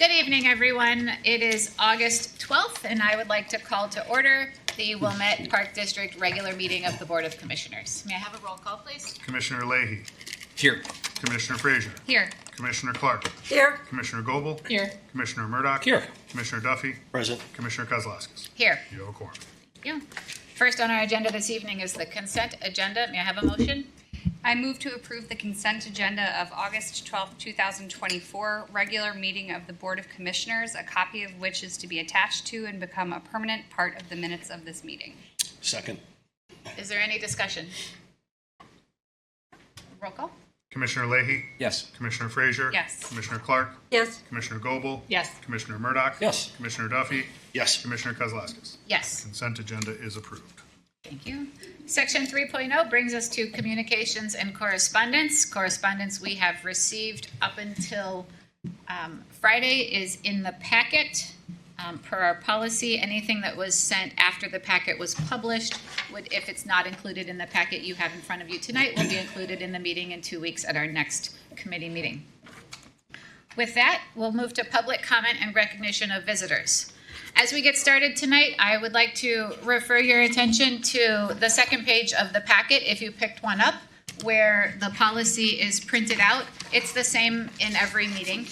Good evening, everyone. It is August 12th, and I would like to call to order the Wilmette Park District regular meeting of the Board of Commissioners. May I have a roll call, please? Commissioner Leahy. Here. Commissioner Frazier. Here. Commissioner Clark. Here. Commissioner Goebel. Here. Commissioner Murdoch. Here. Commissioner Duffy. Present. Commissioner Kozlowskis. Here. You have a quorum. Thank you. First on our agenda this evening is the consent agenda. May I have a motion? I move to approve the consent agenda of August 12, 2024, regular meeting of the Board of Commissioners, a copy of which is to be attached to and become a permanent part of the minutes of this meeting. Second. Is there any discussion? Roll call? Commissioner Leahy. Yes. Commissioner Frazier. Yes. Commissioner Clark. Yes. Commissioner Goebel. Yes. Commissioner Murdoch. Yes. Commissioner Duffy. Yes. Commissioner Kozlowskis. Yes. Consent agenda is approved. Thank you. Section 3.0 brings us to communications and correspondence. Correspondence we have received up until Friday is in the packet. Per our policy, anything that was sent after the packet was published would, if it's not included in the packet you have in front of you tonight, will be included in the meeting in 2 weeks at our next committee meeting. With that, we'll move to public comment and recognition of visitors. As we get started tonight, I would like to refer your attention to the second page of the packet, if you picked one up, where the policy is printed out. It's the same in every meeting,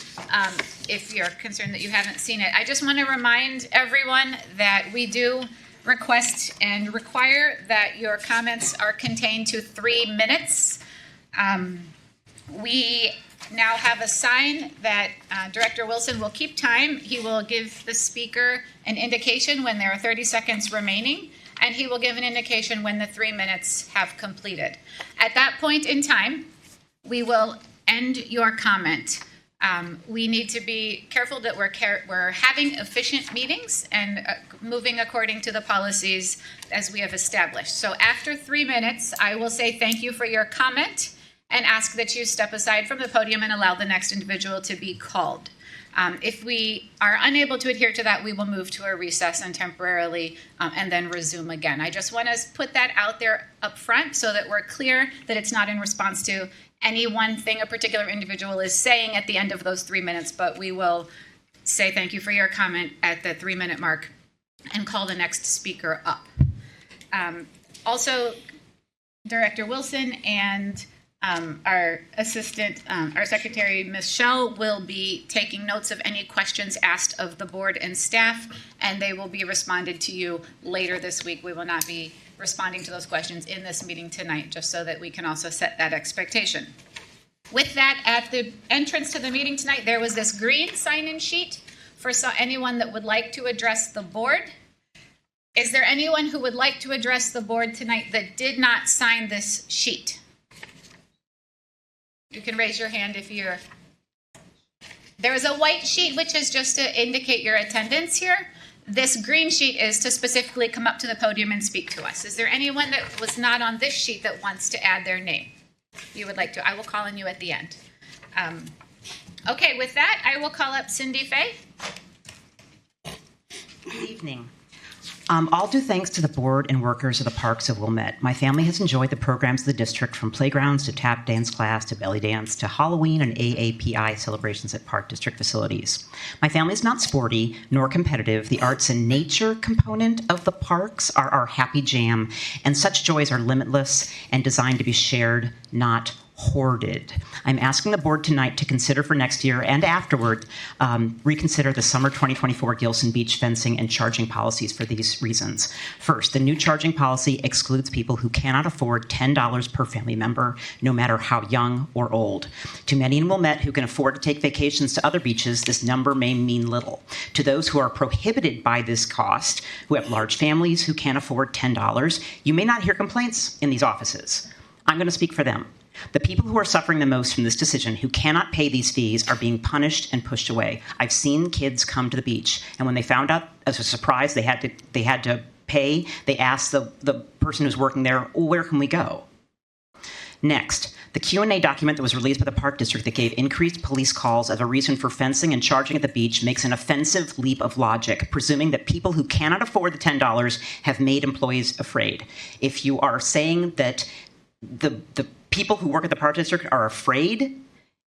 if you're concerned that you haven't seen it. I just want to remind everyone that we do request and require that your comments are contained to 3 minutes. We now have a sign that Director Wilson will keep time. He will give the speaker an indication when there are 30 seconds remaining, and he will give an indication when the 3 minutes have completed. At that point in time, we will end your comment. We need to be careful that we're having efficient meetings and moving according to the policies as we have established. So after 3 minutes, I will say thank you for your comment and ask that you step aside from the podium and allow the next individual to be called. If we are unable to adhere to that, we will move to a recess and temporarily and then resume again. I just want to put that out there up front so that we're clear that it's not in response to any one thing a particular individual is saying at the end of those 3 minutes, but we will say thank you for your comment at the 3 minute mark and call the next speaker up. Also, Director Wilson and our assistant, our secretary, Ms. Schell, will be taking notes of any questions asked of the board and staff, and they will be responded to you later this week. We will not be responding to those questions in this meeting tonight, just so that we can also set that expectation. With that, at the entrance to the meeting tonight, there was this green sign-in sheet for anyone that would like to address the board. Is there anyone who would like to address the board tonight that did not sign this sheet? You can raise your hand if you're... There is a white sheet, which is just to indicate your attendance here. This green sheet is to specifically come up to the podium and speak to us. Is there anyone that was not on this sheet that wants to add their name? You would like to? I will call on you at the end. Okay, with that, I will call up Cindy Fay. Good evening. All due thanks to the board and workers of the Parks of Wilmette. My family has enjoyed the programs of the district, from playgrounds to tap dance class to belly dance to Halloween and AAPI celebrations at Park District facilities. My family is not sporty nor competitive. The arts and nature component of the parks are our happy jam, and such joys are limitless and designed to be shared, not hoarded. I'm asking the board tonight to consider for next year and afterward, reconsider the summer 2024 Gillson Beach fencing and charging policies for these reasons. First, the new charging policy excludes people who cannot afford $10 per family member, no matter how young or old. To many in Wilmette who can afford to take vacations to other beaches, this number may mean little. To those who are prohibited by this cost, who have large families who can't afford $10, you may not hear complaints in these offices. I'm going to speak for them. The people who are suffering the most from this decision, who cannot pay these fees, are being punished and pushed away. I've seen kids come to the beach, and when they found out as a surprise they had to pay, they asked the person who's working there, well, where can we go? Next, the Q&A document that was released by the Park District that gave increased police calls as a reason for fencing and charging at the beach makes an offensive leap of logic, presuming that people who cannot afford the $10 have made employees afraid. If you are saying that the people who work at the Park District are afraid,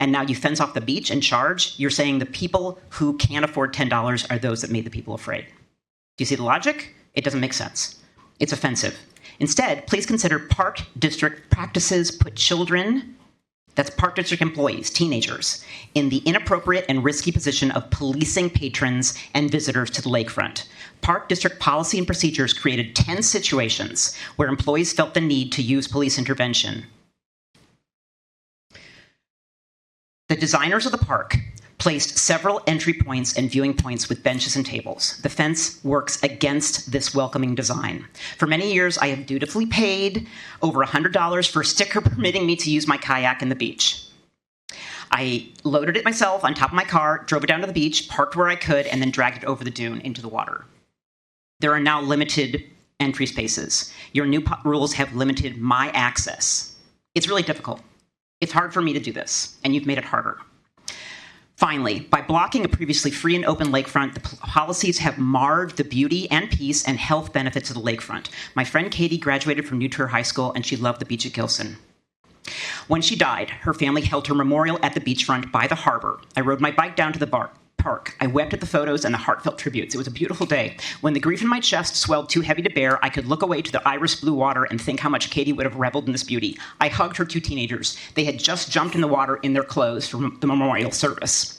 and now you fence off the beach and charge, you're saying the people who can't afford $10 are those that made the people afraid. Do you see the logic? It doesn't make sense. It's offensive. Instead, please consider Park District practices put children, that's Park District employees, teenagers, in the inappropriate and risky position of policing patrons and visitors to the lakefront. Park District policy and procedures created 10 situations where employees felt the need to use police intervention. The designers of the park placed several entry points and viewing points with benches and tables. The fence works against this welcoming design. For many years, I have dutifully paid over $100 for a sticker permitting me to use my kayak in the beach. I loaded it myself on top of my car, drove it down to the beach, parked where I could, and then dragged it over the dune into the water. There are now limited entry spaces. Your new rules have limited my access. It's really difficult. It's hard for me to do this, and you've made it harder. Finally, by blocking a previously free and open lakefront, the policies have marred the beauty and peace and health benefits of the lakefront. My friend Katie graduated from New Trier High School, and she loved the beach at Gillson. When she died, her family held her memorial at the beachfront by the harbor. I rode my bike down to the park. I wept at the photos and the heartfelt tributes. It was a beautiful day. When the grief in my chest swelled too heavy to bear, I could look away to the iris blue water and think how much Katie would have reveled in this beauty. I hugged her 2 teenagers. They had just jumped in the water in their clothes for the memorial service.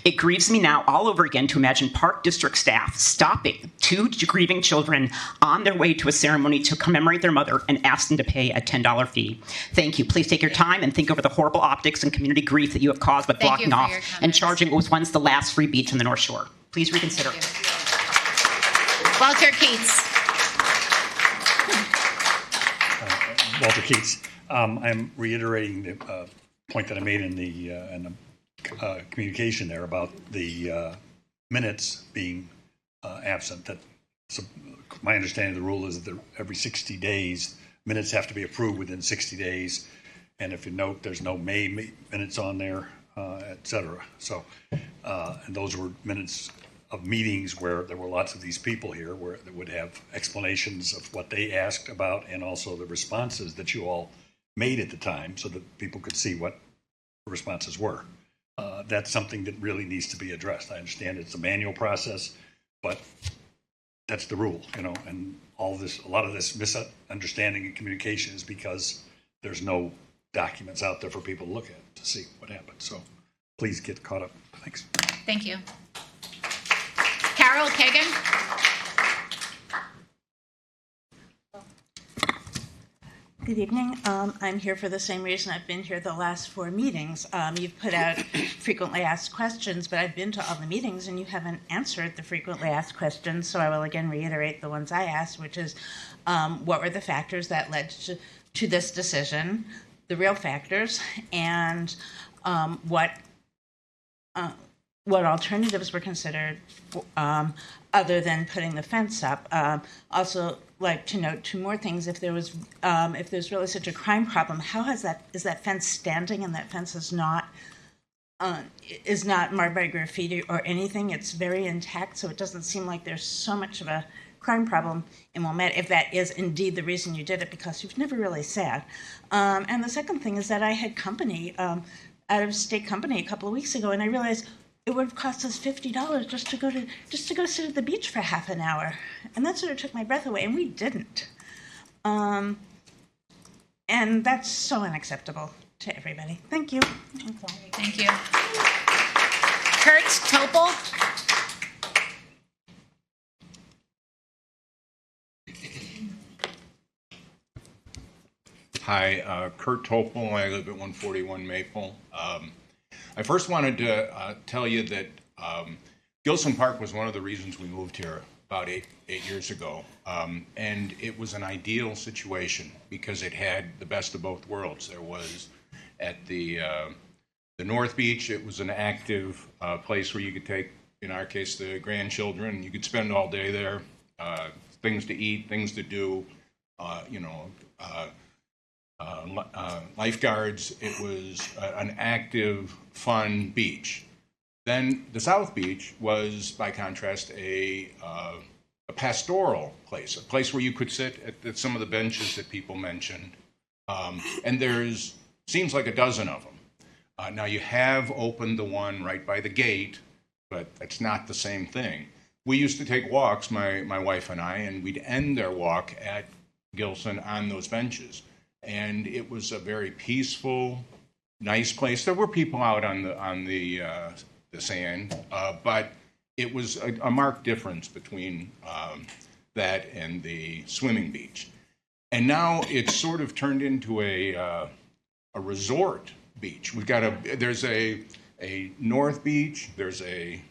It grieves me now all over again to imagine Park District staff stopping 2 grieving children on their way to a ceremony to commemorate their mother and ask them to pay a $10 fee. Thank you. Please take your time and think over the horrible optics and community grief that you have caused by blocking off and charging what was once the last free beach on the North Shore. Please reconsider. Walter Keats. Walter Keats. I'm reiterating the point that I made in the communication there about the minutes being absent. So my understanding of the rule is that every 60 days, minutes have to be approved within 60 days. And if you note, there's no May minutes on there, et cetera. So, and those were minutes of meetings where there were lots of these people here where they would have explanations of what they asked about and also the responses that you all made at the time so that people could see what the responses were. That's something that really needs to be addressed. I understand it's a manual process, but that's the rule, and a lot of this misunderstanding and communication is because there's no documents out there for people to look at to see what happened. So please get caught up. Thanks. Thank you. Carol Kagan. Good evening. I'm here for the same reason I've been here the last 4 meetings. You've put out frequently asked questions, but I've been to all the meetings and you haven't answered the frequently asked questions, so I will again reiterate the ones I asked, which is what were the factors that led to this decision, the real factors, and what alternatives were considered other than putting the fence up. Also, like to note 2 more things. If there's really such a crime problem, is that fence standing and that fence is not marred by graffiti or anything? It's very intact, so it doesn't seem like there's so much of a crime problem in Wilmette, if that is indeed the reason you did it, because you've never really said. And the second thing is that I had company, out-of-state company, a couple of weeks ago, and I realized it would have cost us $50 just to go sit at the beach for half an hour, and that sort of took my breath away. And we didn't, and that's so unacceptable to everybody. Thank you. Thank you. Kurt Topol. Hi, Kurt Topol. I live at 141 Maple. I first wanted to tell you that Gillson Park was one of the reasons we moved here about eight years ago. And it was an ideal situation because it had the best of both worlds. There was at the North Beach, it was an active place where you could take, in our case, the grandchildren. You could spend all day there, things to eat, things to do, lifeguards. It was an active, fun beach. Then the South Beach was, by contrast, a pastoral place, a place where you could sit at some of the benches that people mentioned. And seems like a dozen of them. Now, you have opened the one right by the gate, but it's not the same thing. We used to take walks, my wife and I, and we'd end our walk at Gillson on those benches. And it was a very peaceful, nice place. There were people out on the sand, but it was a marked difference between that and the swimming beach. And now it's sort of turned into a resort beach. There's a north beach, there's a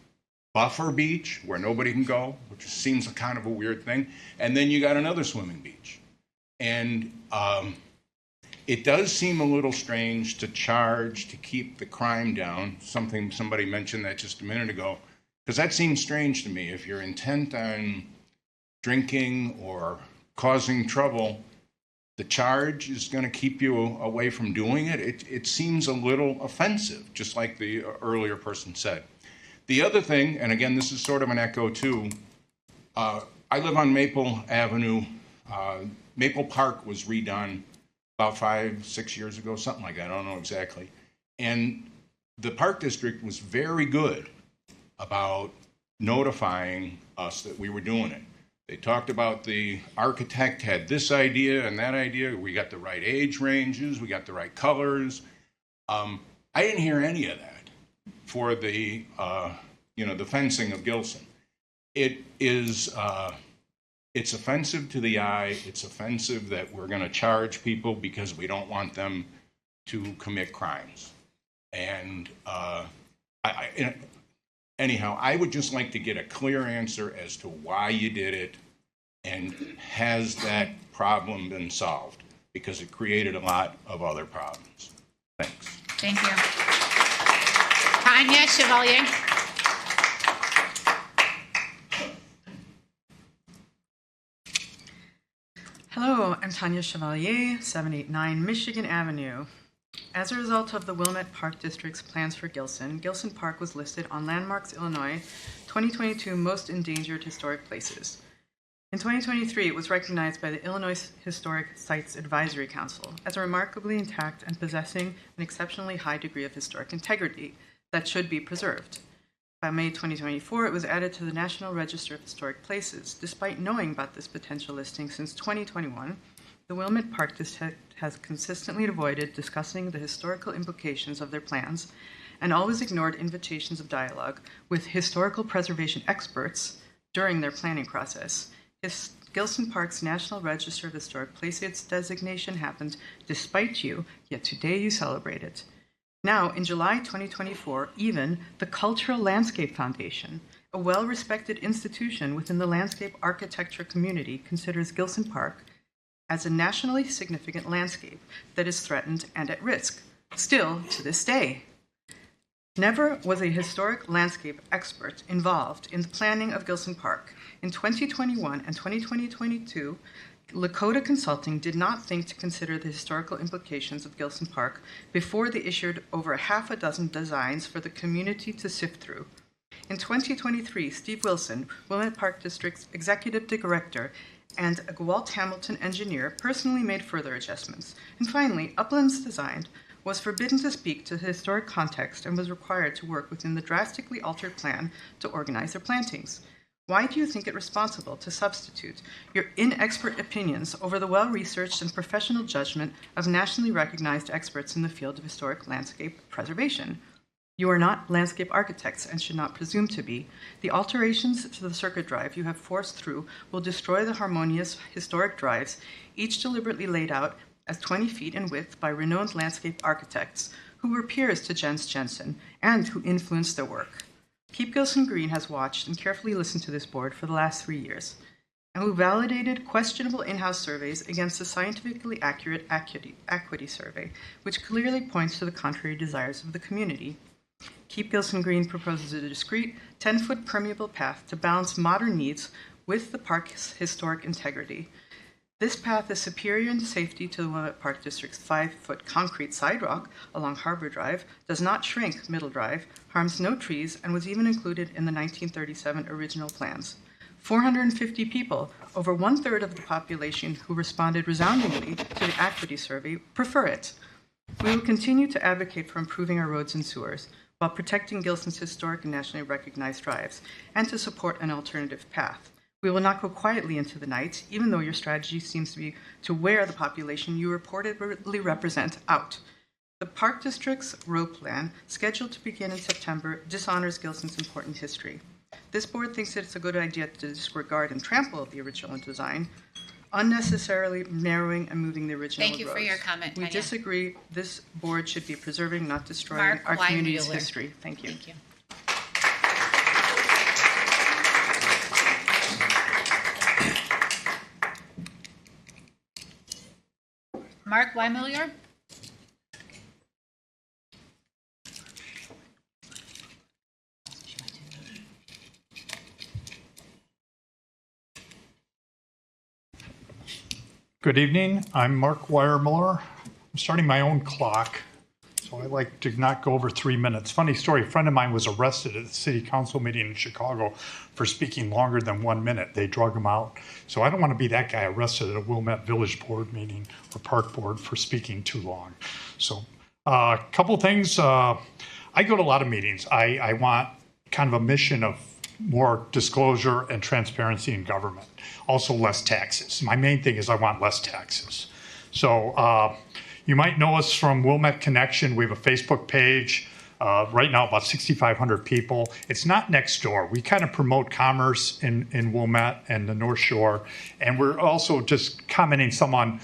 buffer beach where nobody can go, which seems kind of a weird thing. And then you got another swimming beach. And it does seem a little strange to charge to keep the crime down. Somebody mentioned that just a minute ago, because that seems strange to me. If you're intent on drinking or causing trouble, the charge is going to keep you away from doing it. It seems a little offensive, just like the earlier person said. The other thing, and again, this is sort of an echo too, I live on Maple Avenue. Maple Park was redone about 5-6 years ago, something like that, I don't know exactly. And the Park District was very good about notifying us that we were doing it. They talked about the architect had this idea and that idea. We got the right age ranges. We got the right colors. I didn't hear any of that for the the fencing of Gillson. It's offensive to the eye. It's offensive that we're going to charge people because we don't want them to commit crimes. And anyhow, I would just like to get a clear answer as to why you did it, and has that problem been solved? Because it created a lot of other problems. Thanks. Thank you. Tanya Chevalier. Hello, I'm Tanya Chevalier, 789 Michigan Avenue. As a result of the Wilmette Park District's plans for Gillson, Gillson Park was listed on Landmarks Illinois 2022 Most Endangered Historic Places. In 2023, it was recognized by the Illinois Historic Sites Advisory Council as remarkably intact and possessing an exceptionally high degree of historic integrity that should be preserved. By May 2024, it was added to the National Register of Historic Places. Despite knowing about this potential listing since 2021, the Wilmette Park District has consistently avoided discussing the historical implications of their plans and always ignored invitations of dialogue with historical preservation experts during their planning process. Gillson Park's National Register of Historic Places designation happened despite you, yet today you celebrate it. Now, in July 2024, even the Cultural Landscape Foundation, a well-respected institution within the landscape architecture community, considers Gillson Park as a nationally significant landscape that is threatened and at risk, still to this day. Never was a historic landscape expert involved in the planning of Gillson Park. In 2021 and 2022, Lakota Consulting did not think to consider the historical implications of Gillson Park before they issued over half a dozen designs for the community to sift through. In 2023, Steve Wilson, Wilmette Park District's executive director, and a Walt Hamilton engineer personally made further adjustments. And finally, Uplands Design was forbidden to speak to the historic context and was required to work within the drastically altered plan to organize their plantings. Why do you think it responsible to substitute your inexpert opinions over the well-researched and professional judgment of nationally recognized experts in the field of historic landscape preservation? You are not landscape architects and should not presume to be. The alterations to the circuit drive you have forced through will destroy the harmonious historic drives, each deliberately laid out as 20 feet in width by renowned landscape architects who were peers to Jens Jensen and who influenced their work. Keep Gillson Green has watched and carefully listened to this board for the last 3 years, and who validated questionable in-house surveys against the scientifically accurate equity survey, which clearly points to the contrary desires of the community. Keep Gillson Green proposes a discrete 10-foot permeable path to balance modern needs with the park's historic integrity. This path is superior in safety to the Wilmette Park District's 5-foot concrete sidewalk along Harbor Drive, does not shrink Middle Drive, harms no trees, and was even included in the 1937 original plans. 450 people, over 1/3 of the population who responded resoundingly to the equity survey, prefer it. We will continue to advocate for improving our roads and sewers while protecting Gilson's historic and nationally recognized drives, and to support an alternative path. We will not go quietly into the night, even though your strategy seems to be to wear the population you reportedly represent out. The Park District's road plan, scheduled to begin in September, dishonors Gilson's important history. This board thinks that it's a good idea to disregard and trample the original design, unnecessarily narrowing and moving the original Thank you for roads. your comment, We Tanya. disagree. This board should be preserving, not destroying, Mark our community's Weinmuller. history. Thank you. Thank you. Mark Weinmuller? Good evening. I'm Mark Weiermiller. I'm starting my own clock, so I like to not go over 3 minutes. Funny story, a friend of mine was arrested at the city council meeting in Chicago for speaking longer than 1 minute. They drug him out. So I don't want to be that guy arrested at a Wilmette Village Board meeting or Park Board for speaking too long. So a couple things. I go to a lot of meetings. I want kind of a mission of more disclosure and transparency in government. Also less taxes. My main thing is I want less taxes. So you might know us from Wilmette Connection. We have a Facebook page. Right now about 6,500 people. It's not next door. We kind of promote commerce in Wilmette and the North Shore. And we're also just commenting some on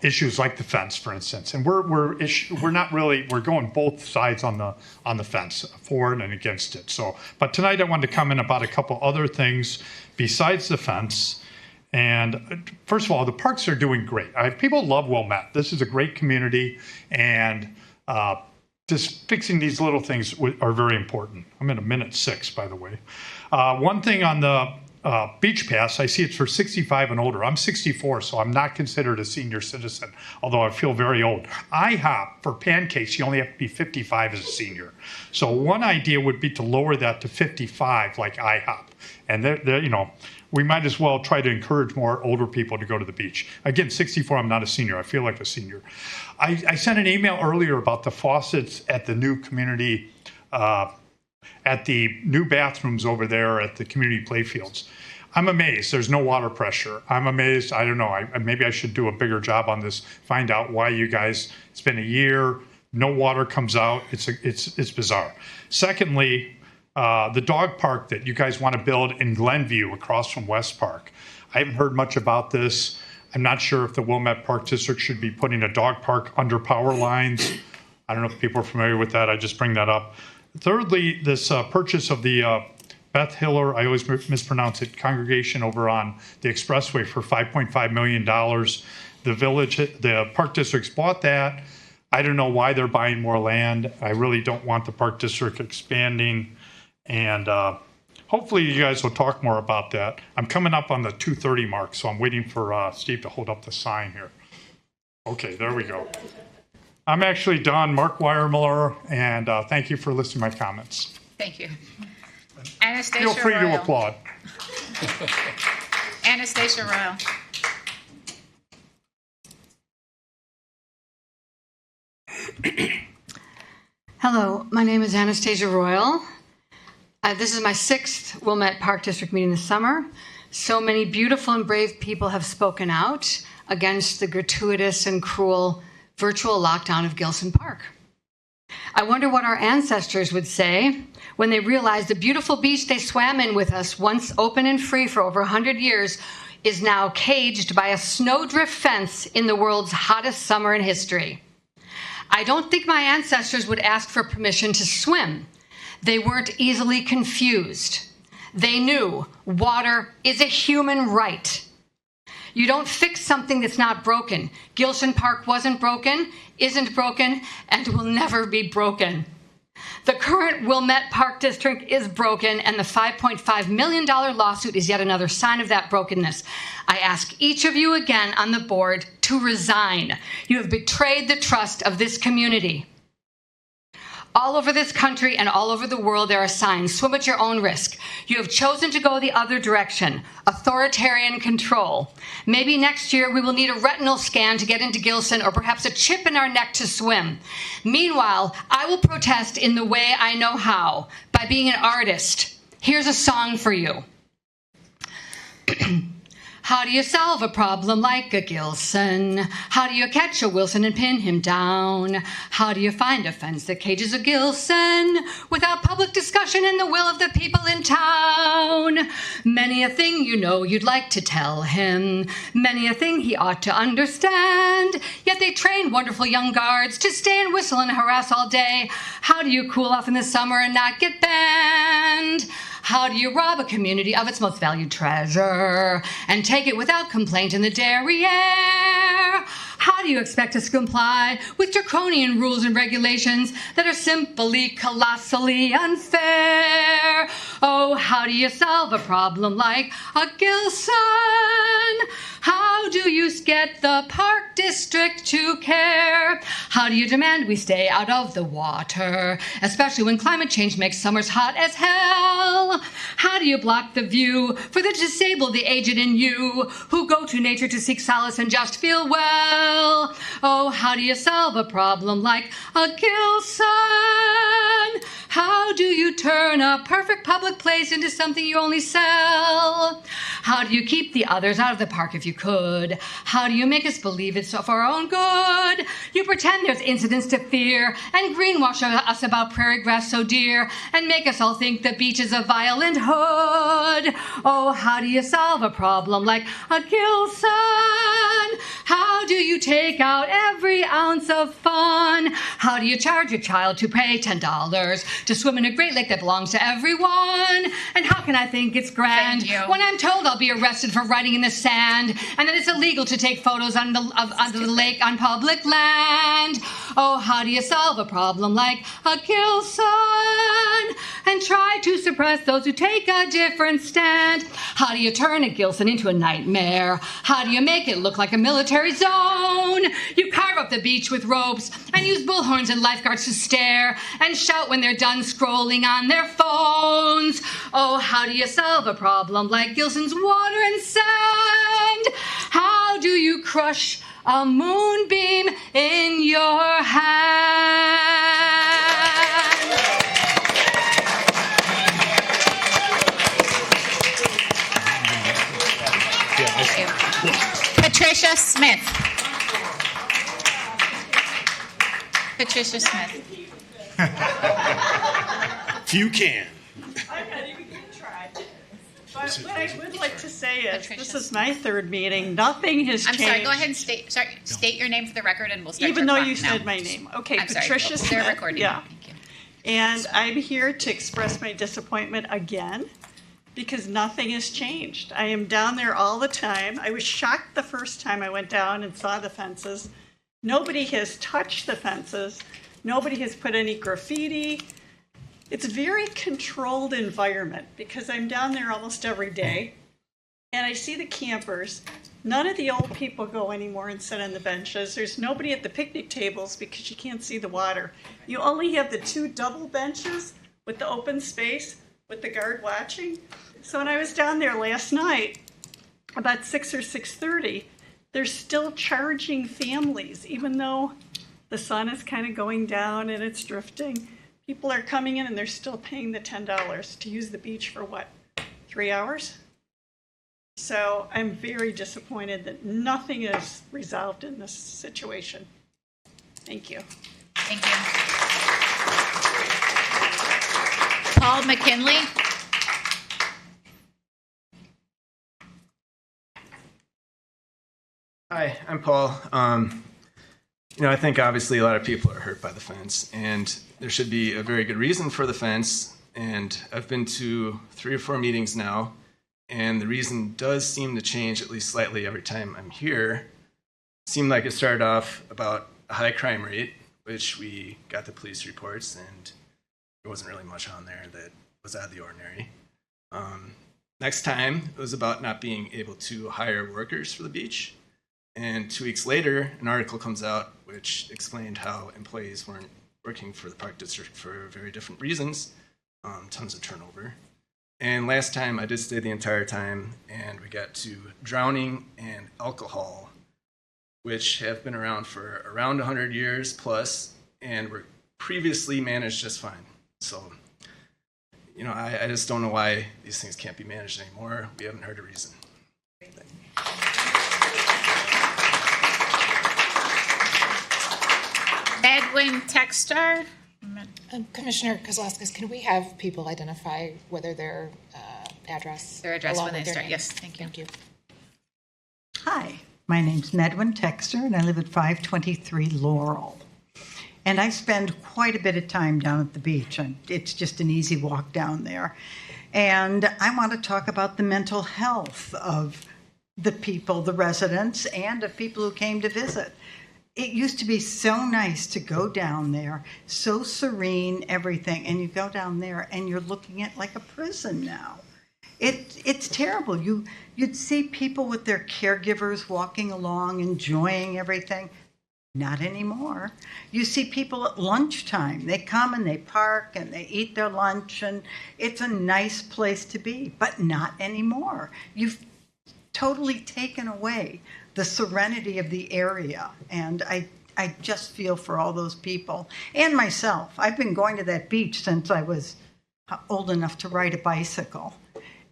issues like the fence, for instance. And we're not really, we're going both sides on the fence, for and against it. So, but tonight I wanted to comment about a couple other things besides the fence. And first of all, the parks are doing great. People love Wilmette. This is a great community, and just fixing these little things are very important. I'm in a minute 6, by the way. One thing on the beach pass, I see it's for 65 and older. I'm 64, so I'm not considered a senior citizen, although I feel very old. IHOP, for pancakes, you only have to be 55 as a senior. So one idea would be to lower that to 55, like IHOP. And you know, we might as well try to encourage more older people to go to the beach. Again, 64, I'm not a senior. I feel like a senior. I sent an email earlier about the faucets at the new community, at the new bathrooms over there at the community playfields. I'm amazed. There's no water pressure. I'm amazed. I don't know. Maybe I should do a bigger job on this. Find out why you guys. It's been a year. No water comes out. It's bizarre. Secondly, the dog park that you guys want to build in Glenview across from West Park. I haven't heard much about this. I'm not sure if the Wilmette Park District should be putting a dog park under power lines. I don't know if people are familiar with that. I just bring that up. Thirdly, this purchase of the Beth Hiller, I always mispronounce it, congregation over on the expressway for $5.5 million. The Park District's bought that. I don't know why they're buying more land. I really don't want the Park District expanding. And hopefully you guys will talk more about that. I'm coming up on the 2:30 mark, so I'm waiting for Steve to hold up the sign here. Okay, there we go. I'm actually done. Mark Weiermiller, and thank you for listening to my comments. Thank you. Anastasia Feel free Royal. to applaud. Anastasia Royal. Hello, my name is Anastasia Royal. This is my 6th Wilmette Park District meeting this summer. So many beautiful and brave people have spoken out against the gratuitous and cruel virtual lockdown of Gillson Park. I wonder what our ancestors would say when they realized the beautiful beach they swam in with us, once open and free for over 100 years, is now caged by a snowdrift fence in the world's hottest summer in history. I don't think my ancestors would ask for permission to swim. They weren't easily confused. They knew water is a human right. You don't fix something that's not broken. Gillson Park wasn't broken, isn't broken, and will never be broken. The current Wilmette Park District is broken, and the $5.5 million lawsuit is yet another sign of that brokenness. I ask each of you again on the board to resign. You have betrayed the trust of this community. All over this country and all over the world, there are signs. Swim at your own risk. You have chosen to go the other direction. Authoritarian control. Maybe next year we will need a retinal scan to get into Gillson, or perhaps a chip in our neck to swim. Meanwhile, I will protest in the way I know how, by being an artist. Here's a song for you. How do you solve a problem like a Gillson? How do you catch a Wilson and pin him down? How do you find a fence that cages a Gillson without public discussion and the will of the people in town? Many a thing you know you'd like to tell him, many a thing he ought to understand, yet they train wonderful young guards to stay and whistle and harass all day. How do you cool off in the summer and not get banned? How do you rob a community of its most valued treasure and take it without complaint in the derriere? How do you expect us to comply with draconian rules and regulations that are simply colossally unfair? Oh, how do you solve a problem like a Gillson? How do you get the Park District to care? How do you demand we stay out of the water, especially when climate change makes summers hot as hell? How do you block the view for the disabled, the aged, and you who go to nature to seek solace and just feel well? Oh, how do you solve a problem like a Gillson? How do you turn a perfect public place into something you only sell? How do you keep the others out of the park if you could? How do you make us believe it's for our own good? You pretend there's incidents to fear and greenwash us about prairie grass so dear and make us all think the beach is a violent hood. Oh, how do you solve a problem like a Gillson? How do you take out every ounce of fun? How do you charge your child to pay $10 to swim in a great lake that belongs to everyone? And how can I think it's grand when I'm told I'll be arrested for writing in the sand and that it's illegal to take photos on the lake on public land? Oh, how do you solve a problem like a Gillson and try to suppress those who take a different stand? How do you turn a Gillson into a nightmare? How do you make it look like a military zone? You carve up the beach with ropes and use bullhorns and lifeguards to stare and shout when they're done scrolling on their phones. Oh, how do you solve a problem like Gillson's water and sand? How do you crush a moonbeam in your hand? Patricia Smith. Patricia Smith. If you can. You can try. But what I would like to say is, this is my third meeting. Nothing has I'm changed. sorry, go ahead and state your name for the record and we'll start Even your though clock you now. said my name. Okay, I'm sorry, Patricia Smith. they're recording. Yeah. Thank you. And I'm here to express my disappointment again because nothing has changed. I am down there all the time. I was shocked the first time I went down and saw the fences. Nobody has touched the fences. Nobody has put any graffiti. It's a very controlled environment because I'm down there almost every day and I see the campers. None of the old people go anymore and sit on the benches. There's nobody at the picnic tables because you can't see the water. You only have the two double benches with the open space with the guard watching. So when I was down there last night, about 6 or 6:30, they're still charging families, even though the sun is kind of going down and it's drifting. People are coming in and they're still paying the $10 to use the beach for what, 3 hours? So I'm very disappointed that nothing is resolved in this situation. Thank you. Thank you. Paul McKinley. Hi, I'm Paul. I think obviously a lot of people are hurt by the fence, and there should be a very good reason for the fence. And I've been to 3 or 4 meetings now, and the reason does seem to change at least slightly every time I'm here. It seemed like it started off about a high crime rate, which we got the police reports, and there wasn't really much on there that was out of the ordinary. Next time, it was about not being able to hire workers for the beach. And 2 weeks later, an article comes out which explained how employees weren't working for the Park District for very different reasons, tons of turnover. And last time I did stay the entire time, and we got to drowning and alcohol, which have been around for around 100 years plus, and were previously managed just fine. So, you know, I just don't know why these things can't be managed anymore. We haven't heard a reason. Edwin Textar. Commissioner Kozlowskis, can we have people identify whether their address? Their address along when they with their start. name? Yes, thank you. Thank you. Hi, my name's Medwin Texter, and I live at 523 Laurel. And I spend quite a bit of time down at the beach, and it's just an easy walk down there. And I want to talk about the mental health of the people, the residents, and of people who came to visit. It used to be so nice to go down there, so serene, everything, and you go down there and you're looking at like a prison now. It's terrible. You'd see people with their caregivers walking along, enjoying everything. Not anymore. You see people at lunchtime. They come and they park and they eat their lunch, and it's a nice place to be, but not anymore. You've totally taken away the serenity of the area, and I just feel for all those people and myself. I've been going to that beach since I was old enough to ride a bicycle.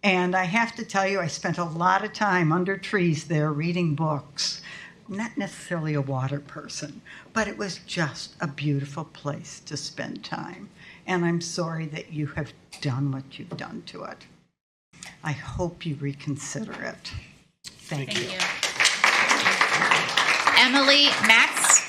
And I have to tell you, I spent a lot of time under trees there reading books. Not necessarily a water person, but it was just a beautiful place to spend time. And I'm sorry that you have done what you've done to it. I hope you reconsider it. Thank you. Emily Matz.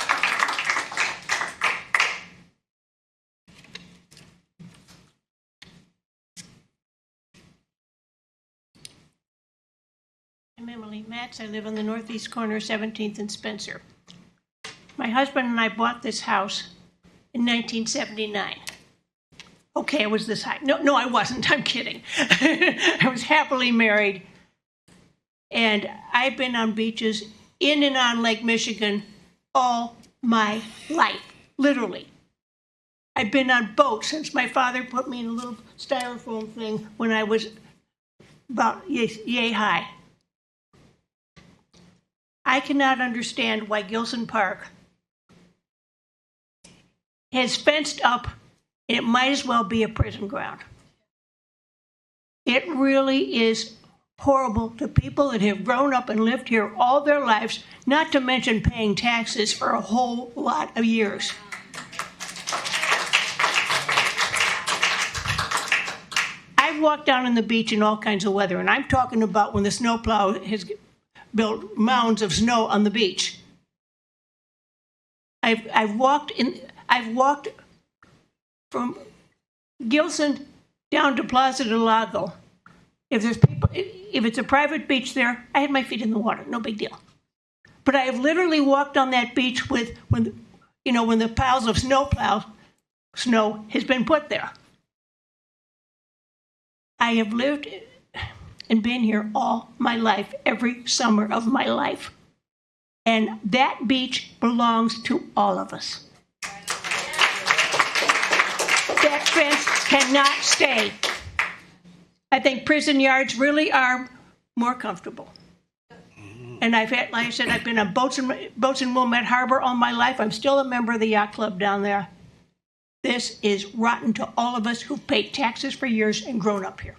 I'm Emily Matz. I live on the northeast corner, 17th and Spencer. My husband and I bought this house in 1979. Okay, I was this high. No, I wasn't. I'm kidding. I was happily married, and I've been on beaches in and on Lake Michigan all my life, literally. I've been on boats since my father put me in a little styrofoam thing when I was about yay high. I cannot understand why Gillson Park has fenced up, and it might as well be a prison ground. It really is horrible to people that have grown up and lived here all their lives, not to mention paying taxes for a whole lot of years. I've walked down on the beach in all kinds of weather, and I'm talking about when the snowplow has built mounds of snow on the beach. I've walked from Gillson down to Plaza del Lago. If it's a private beach there, I had my feet in the water, no big deal. But I have literally walked on that beach when the piles of snow has been put there. I have lived and been here all my life, every summer of my life. And that beach belongs to all of us. That fence cannot stay. I think prison yards really are more comfortable. And I've had, like I said, I've been on boats in Wilmette Harbor all my life. I'm still a member of the yacht club down there. This is rotten to all of us who've paid taxes for years and grown up here.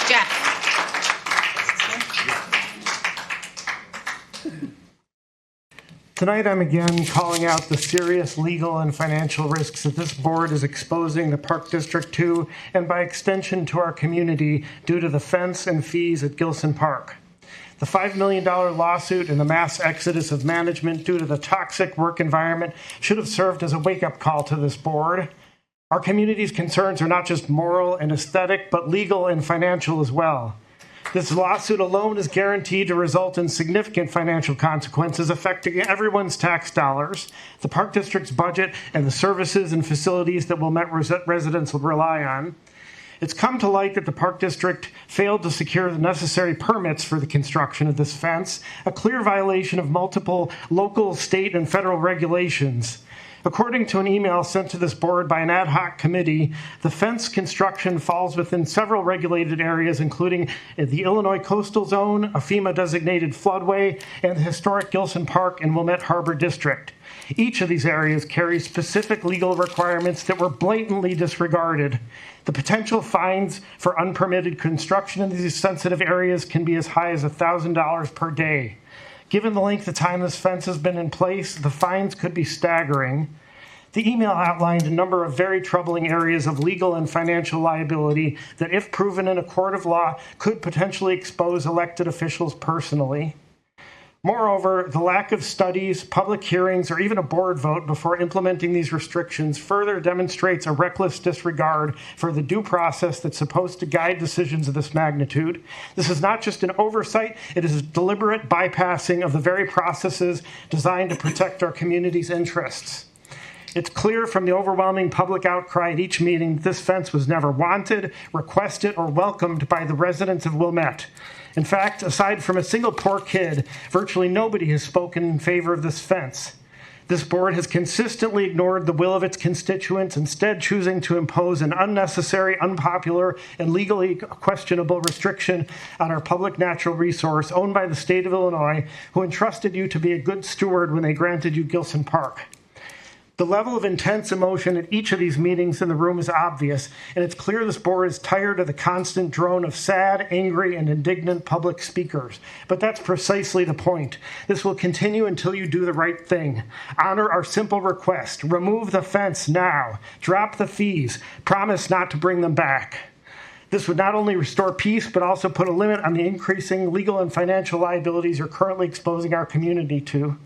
Jeff. Tonight, I'm again calling out the serious legal and financial risks that this board is exposing the Park District to, and by extension to our community, due to the fence and fees at Gillson Park. The $5 million lawsuit and the mass exodus of management due to the toxic work environment should have served as a wake-up call to this board. Our community's concerns are not just moral and aesthetic, but legal and financial as well. This lawsuit alone is guaranteed to result in significant financial consequences affecting everyone's tax dollars, the Park District's budget, and the services and facilities that Wilmette residents will rely on. It's come to light that the Park District failed to secure the necessary permits for the construction of this fence, a clear violation of multiple local, state, and federal regulations. According to an email sent to this board by an ad hoc committee, the fence construction falls within several regulated areas, including the Illinois Coastal Zone, a FEMA-designated floodway, and the historic Gillson Park and Wilmette Harbor District. Each of these areas carries specific legal requirements that were blatantly disregarded. The potential fines for unpermitted construction in these sensitive areas can be as high as $1,000 per day. Given the length of time this fence has been in place, the fines could be staggering. The email outlined a number of very troubling areas of legal and financial liability that, if proven in a court of law, could potentially expose elected officials personally. Moreover, the lack of studies, public hearings, or even a board vote before implementing these restrictions further demonstrates a reckless disregard for the due process that's supposed to guide decisions of this magnitude. This is not just an oversight, it is a deliberate bypassing of the very processes designed to protect our community's interests. It's clear from the overwhelming public outcry at each meeting that this fence was never wanted, requested, or welcomed by the residents of Wilmette. In fact, aside from a single poor kid, virtually nobody has spoken in favor of this fence. This board has consistently ignored the will of its constituents, instead choosing to impose an unnecessary, unpopular, and legally questionable restriction on our public natural resource owned by the state of Illinois, who entrusted you to be a good steward when they granted you Gillson Park. The level of intense emotion at each of these meetings in the room is obvious, and it's clear this board is tired of the constant drone of sad, angry, and indignant public speakers. But that's precisely the point. This will continue until you do the right thing. Honor our simple request. Remove the fence now. Drop the fees. Promise not to bring them back. This would not only restore peace, but also put a limit on the increasing legal and financial liabilities you're currently exposing our community to.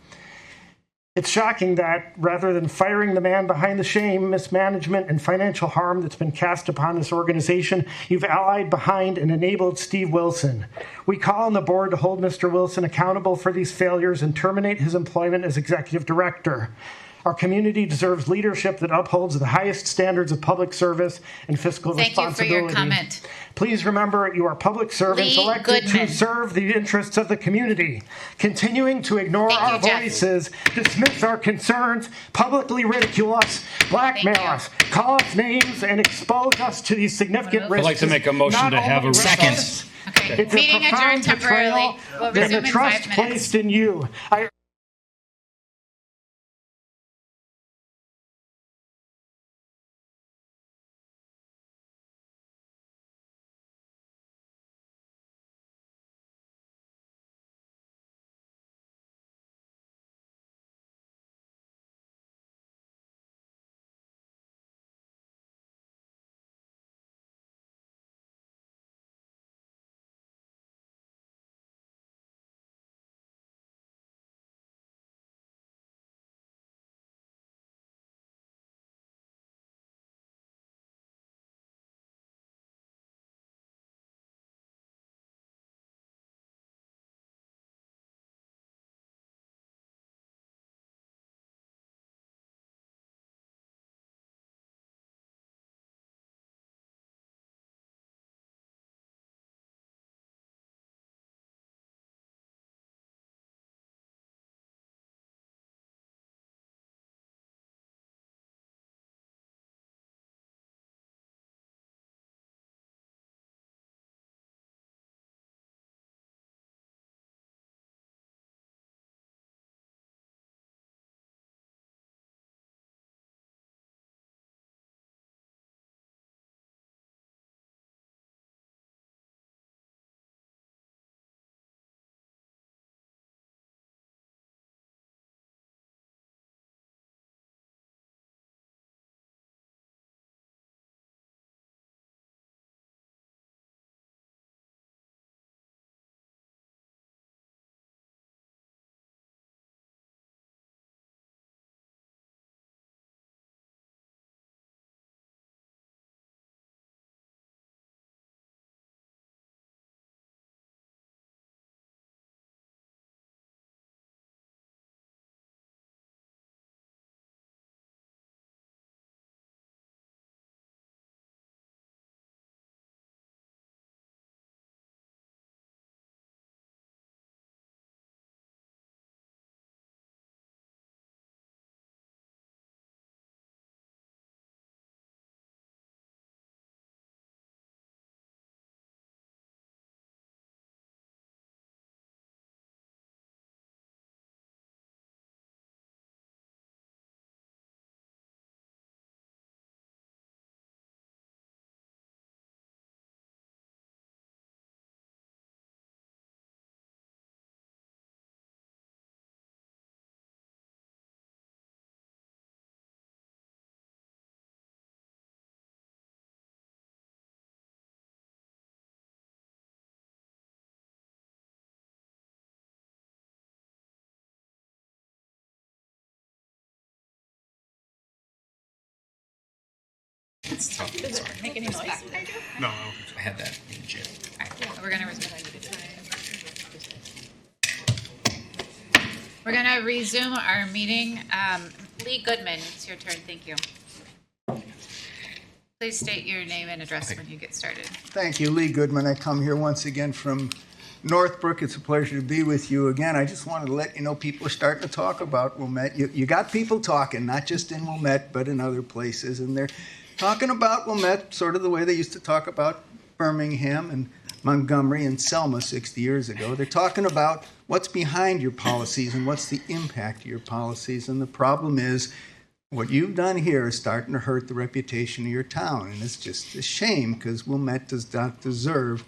It's shocking that, rather than firing the man behind the shame, mismanagement, and financial harm that's been cast upon this organization, you've allied behind and enabled Steve Wilson. We call on the board to hold Mr. Wilson accountable for these failures and terminate his employment as executive director. Our community deserves leadership that upholds the highest standards of public service and fiscal responsibility. Thank you for your comment. Please remember, you are public servants elected to serve the interests of the community. Continuing to ignore our voices, dismiss our concerns, publicly ridicule us, blackmail us, call us names, and expose us to these significant risks. I'd like to make a motion to have a second. It's a Meeting adjourned profound temporarily. betrayal We'll and resume the in trust 5 minutes. placed in you. Make any noise? No, I don't think so. I had that in the gym. We're gonna resume our meeting. Lee Goodman, it's your turn. Thank you. Please state your name and address when you get started. Thank you, Lee Goodman. I come here once again from Northbrook. It's a pleasure to be with you again. I just wanted to let you know people are starting to talk about Wilmette. You got people talking, not just in Wilmette, but in other places, and they're talking about Wilmette sort of the way they used to talk about Birmingham and Montgomery and Selma 60 years ago. They're talking about what's behind your policies and what's the impact of your policies. And the problem is what you've done here is starting to hurt the reputation of your town. And it's just a shame because Wilmette does not deserve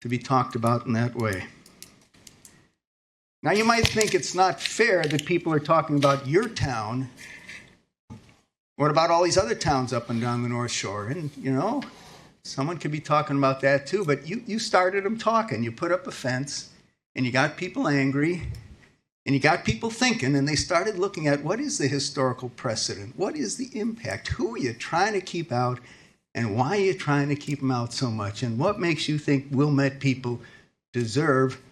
to be talked about in that way. Now, you might think it's not fair that people are talking about your town. What about all these other towns up and down the North Shore? And, you know, someone could be talking about that too, but you started them talking. You put up a fence, and you got people angry, and you got people thinking, and they started looking at what is the historical precedent? What is the impact? Who are you trying to keep out, and why are you trying to keep them out so much? And what makes you think Wilmette people deserve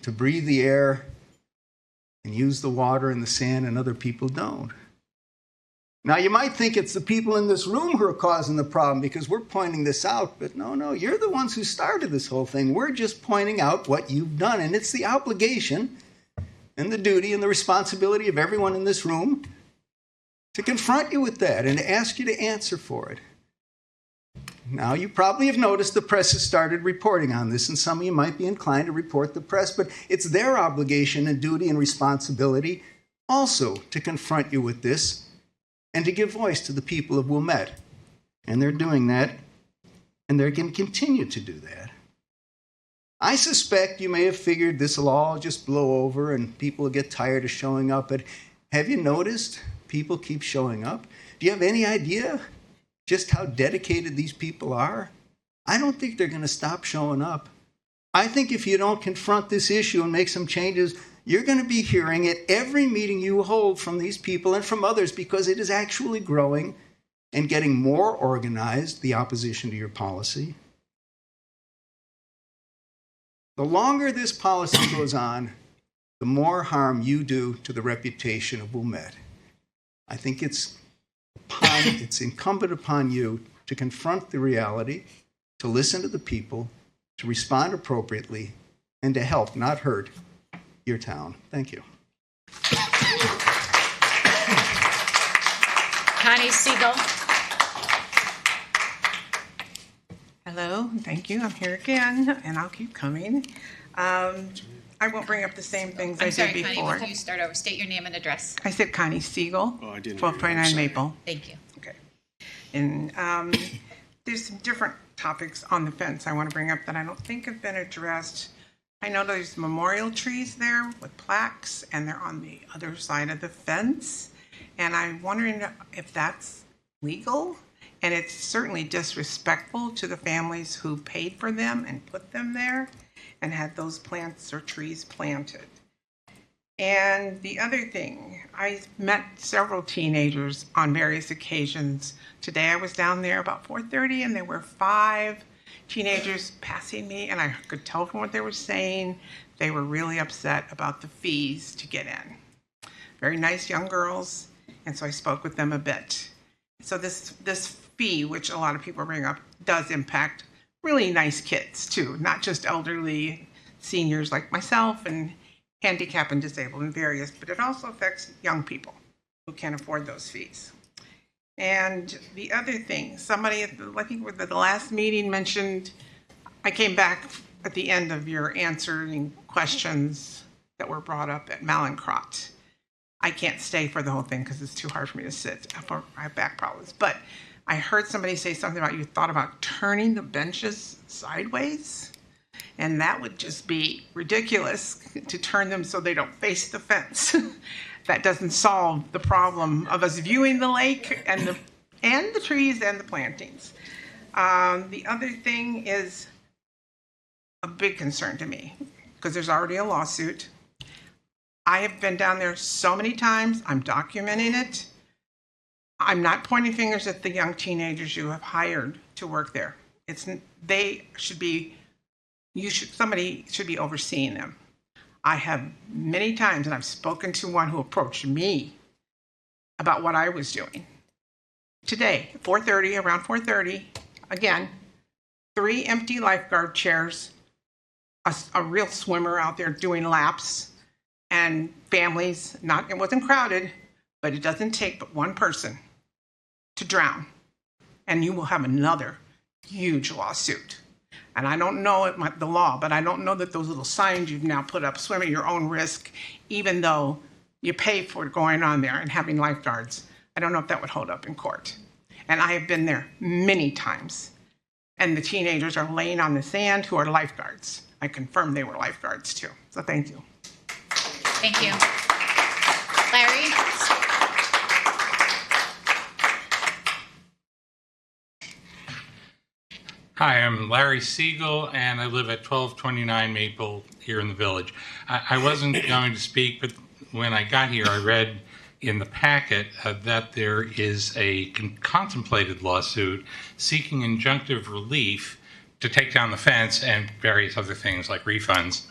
to breathe the air and use the water and the sand, and other people don't? Now, you might think it's the people in this room who are causing the problem because we're pointing this out, but no, you're the ones who started this whole thing. We're just pointing out what you've done, and it's the obligation and the duty and the responsibility of everyone in this room to confront you with that and to ask you to answer for it. Now, you probably have noticed the press has started reporting on this, and some of you might be inclined to report the press, but it's their obligation and duty and responsibility also to confront you with this and to give voice to the people of Wilmette. And they're doing that, and they're going to continue to do that. I suspect you may have figured this will all just blow over and people will get tired of showing up, but have you noticed people keep showing up? Do you have any idea just how dedicated these people are? I don't think they're going to stop showing up. I think if you don't confront this issue and make some changes, you're going to be hearing at every meeting you hold from these people and from others because it is actually growing and getting more organized, the opposition to your policy. The longer this policy goes on, the more harm you do to the reputation of Wilmette. I think it's incumbent upon you to confront the reality, to listen to the people, to respond appropriately, and to help, not hurt, your town. Thank you. Connie Siegel. Hello, thank you. I'm here again, and I'll keep coming. I won't bring up the same things I did before. Connie, will you start over? State your name and address. I said Connie Siegel, 1229 Maple. Thank you. Okay. And there's some different topics on the fence I want to bring up that I don't think have been addressed. I know there's memorial trees there with plaques, and they're on the other side of the fence. And I'm wondering if that's legal. And it's certainly disrespectful to the families who paid for them and put them there and had those plants or trees planted. And the other thing, I met several teenagers on various occasions. Today I was down there about 4:30 and there were 5 teenagers passing me, and I could tell from what they were saying, they were really upset about the fees to get in. Very nice young girls, and so I spoke with them a bit. So this fee, which a lot of people bring up, does impact really nice kids too, not just elderly seniors like myself and handicapped and disabled and various, but it also affects young people who can't afford those fees. And the other thing, somebody, I think at the last meeting mentioned, I came back at the end of your answering questions that were brought up at Malincrot. I can't stay for the whole thing because it's too hard for me to sit. I have back problems. But I heard somebody say something about you thought about turning the benches sideways. And that would just be ridiculous to turn them so they don't face the fence. That doesn't solve the problem of us viewing the lake and the trees and the plantings. The other thing is a big concern to me because there's already a lawsuit. I have been down there so many times. I'm documenting it. I'm not pointing fingers at the young teenagers you have hired to work there. Somebody should be overseeing them. I have many times, and I've spoken to one who approached me about what I was doing. Today, around 4:30, again, 3 empty lifeguard chairs, a real swimmer out there doing laps, and families, it wasn't crowded, but it doesn't take but one person to drown, and you will have another huge lawsuit. And I don't know the law, but I don't know that those little signs you've now put up, swim at your own risk, even though you pay for going on there and having lifeguards, I don't know if that would hold up in court. And I have been there many times. And the teenagers are laying on the sand who are lifeguards. I confirmed they were lifeguards too. So thank you. Thank you. Larry? Hi, I'm Larry Siegel, and I live at 1229 Maple here in the village. I wasn't going to speak, but when I got here, I read in the packet that there is a contemplated lawsuit seeking injunctive relief to take down the fence and various other things like refunds.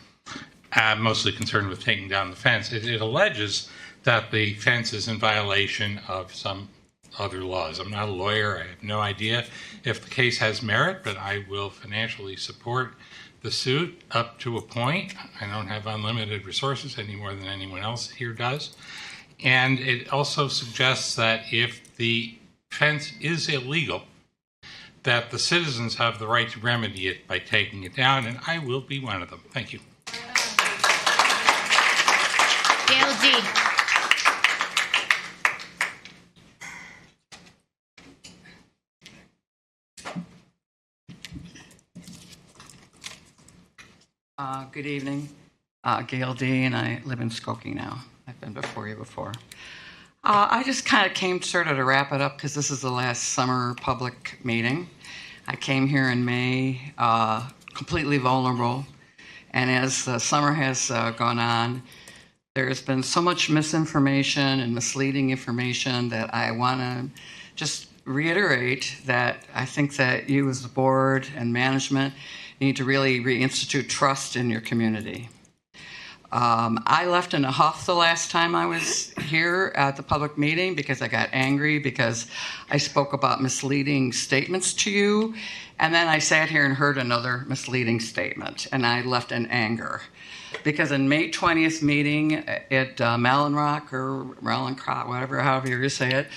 I'm mostly concerned with taking down the fence. It alleges that the fence is in violation of some other laws. I'm not a lawyer. I have no idea if the case has merit, but I will financially support the suit up to a point. I don't have unlimited resources any more than anyone else here does. And it also suggests that if the fence is illegal, that the citizens have the right to remedy it by taking it down, and I will be one of them. Thank you. Gail G. Good evening. Gail D., and I live in Skokie now. I've been before you before. I just kind of came sort of to wrap it up because this is the last summer public meeting. I came here in May, completely vulnerable, and as the summer has gone on, there's been so much misinformation and misleading information that I want to just reiterate that I think that you as the board and management need to really reinstitute trust in your community. I left in a huff the last time I was here at the public meeting because I got angry because I spoke about misleading statements to you, and then I sat here and heard another misleading statement, and I left in anger. Because in May 20th meeting at Mallinrock or Mallinckrodt, whatever, however you say it,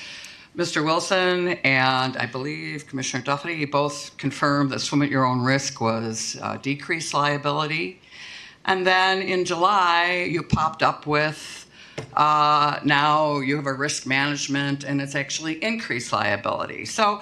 Mr. Wilson and I believe Commissioner Duffy both confirmed that swim at your own risk was decreased liability. And then in July, you popped up with now you have a risk management and it's actually increased liability. So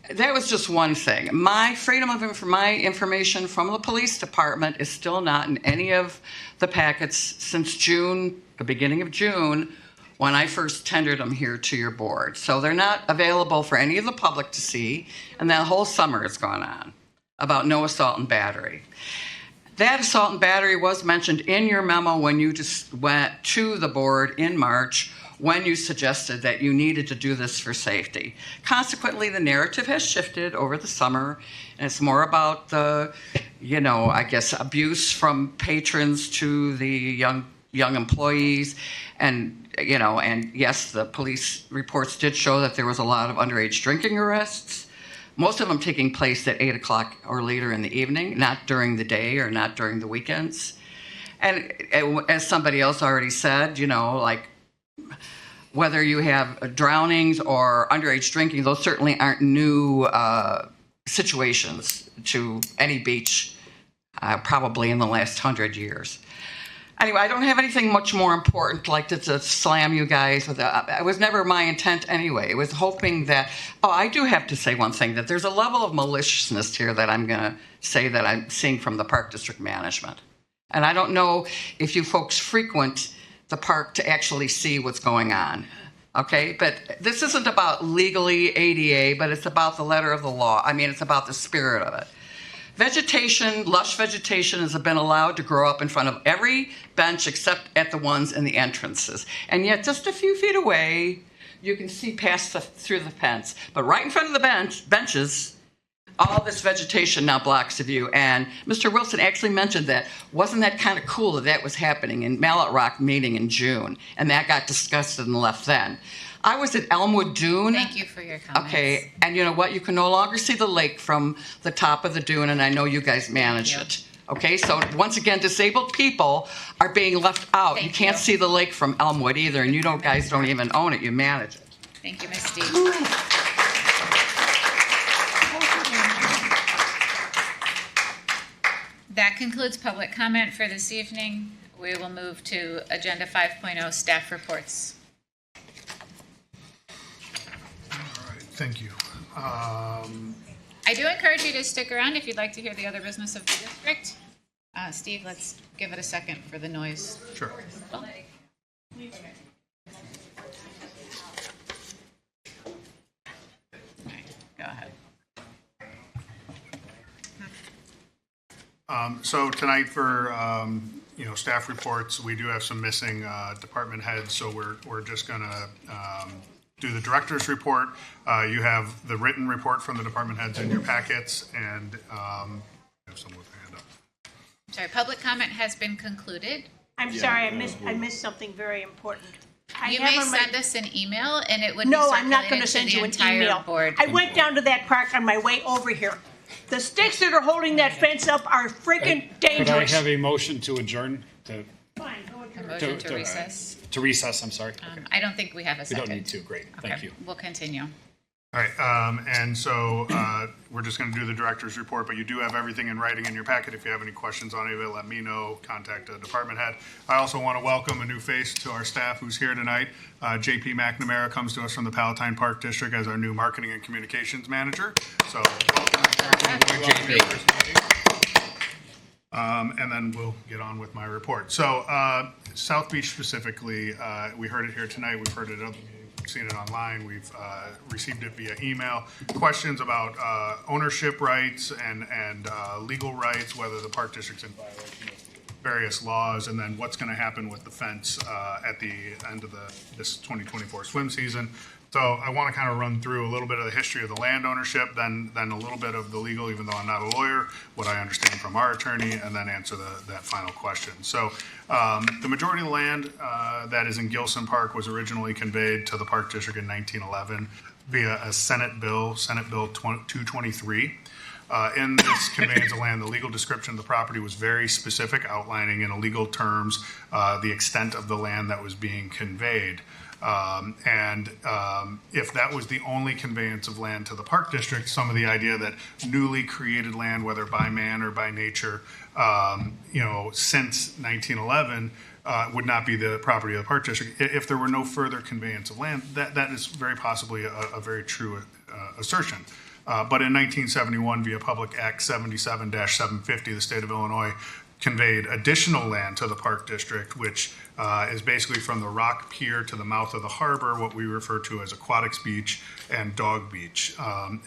that was just one thing. My freedom of my information from the police department is still not in any of the packets since June, the beginning of June, when I first tendered them here to your board. So they're not available for any of the public to see, and that whole summer has gone on about no assault and battery. That assault and battery was mentioned in your memo when you just went to the board in March when you suggested that you needed to do this for safety. Consequently, the narrative has shifted over the summer, and it's more about the, I guess, abuse from patrons to the young employees. And yes, the police reports did show that there was a lot of underage drinking arrests, most of them taking place at 8 o'clock or later in the evening, not during the day or not during the weekends. And as somebody else already said, like whether you have drownings or underage drinking, those certainly aren't new situations to any beach probably in the last 100 years. Anyway, I don't have anything much more important like to slam you guys with it was never my intent anyway. It was hoping that, I do have to say one thing, that there's a level of maliciousness here that I'm going to say that I'm seeing from the Park District management. And I don't know if you folks frequent the park to actually see what's going on. Okay, but this isn't about legally ADA, but it's about the letter of the law. I mean, it's about the spirit of it. Vegetation, lush vegetation has been allowed to grow up in front of every bench except at the ones in the entrances. And yet just a few feet away, you can see past through the fence. But right in front of the benches, all this vegetation now blocks the view. And Mr. Wilson actually mentioned that. Wasn't that kind of cool that was happening in Mallet Rock meeting in June? And that got discussed and left then. I was at Elmwood Dune. Thank you for your comments. Okay, and you know what? You can no longer see the lake from the top of the dune, and I know you guys manage it. Okay, so once again, disabled people are being left out. You can't see the lake from Elmwood either, and you guys don't even own it. You manage it. Thank you, Ms. Steve. That concludes public comment for this evening. We will move to Agenda 5.0, staff reports. Thank you. I do encourage you to stick around if you'd like to hear the other business of the district. Steve, let's give it a second for the noise. Sure. Oh. Okay, go ahead. So tonight for staff reports, we do have some missing department heads, so we're just going to do the director's report. You have the written report from the department heads in your packets, and have someone with their hand up. I'm sorry, public comment has been concluded. I'm sorry, I missed something very important. You may send us an email, and it would be No, I'm not going to circulated send you an the entire email. board. I went down to that park on my way over here. The sticks that are holding that fence up are freaking dangerous. Could I have a motion to adjourn? Fine, go A motion to recess. To recess, I'm sorry. I don't think we have a We second. don't need to, great, thank you. We'll continue. All right, and so we're just going to do the director's report, but you do have everything in writing in your packet. If you have any questions on any of it, let me know. Contact a department head. I also want to welcome a new face to our staff who's here tonight. JP McNamara comes to us from the Palatine Park District as our new marketing and communications manager. So welcome, and then we'll get on with my report. So South Beach specifically, we heard it here tonight. We've heard it seen it online. We've received it via email. Questions about ownership rights and legal rights, whether the park district's in violation of various laws, and then what's going to happen with the fence at the end of this 2024 swim season. So I want to kind of run through a little bit of the history of the land ownership, then a little bit of the legal, even though I'm not a lawyer, what I understand from our attorney, and then answer that final question. So the majority of the land that is in Gillson Park was originally conveyed to the Park District in 1911 via a Senate Bill 223. In this conveyance of land, the legal description of the property was very specific, outlining in legal terms the extent of the land that was being conveyed. If that was the only conveyance of land to the Park District, some of the idea that newly created land, whether by man or by nature, since 1911, would not be the property of the Park District. If there were no further conveyance of land, that is very possibly a very true assertion. But in 1971, via Public Act 77-750, the state of Illinois conveyed additional land to the Park District, which is basically from the Rock Pier to the mouth of the harbor, what we refer to as Aquatics Beach and Dog Beach.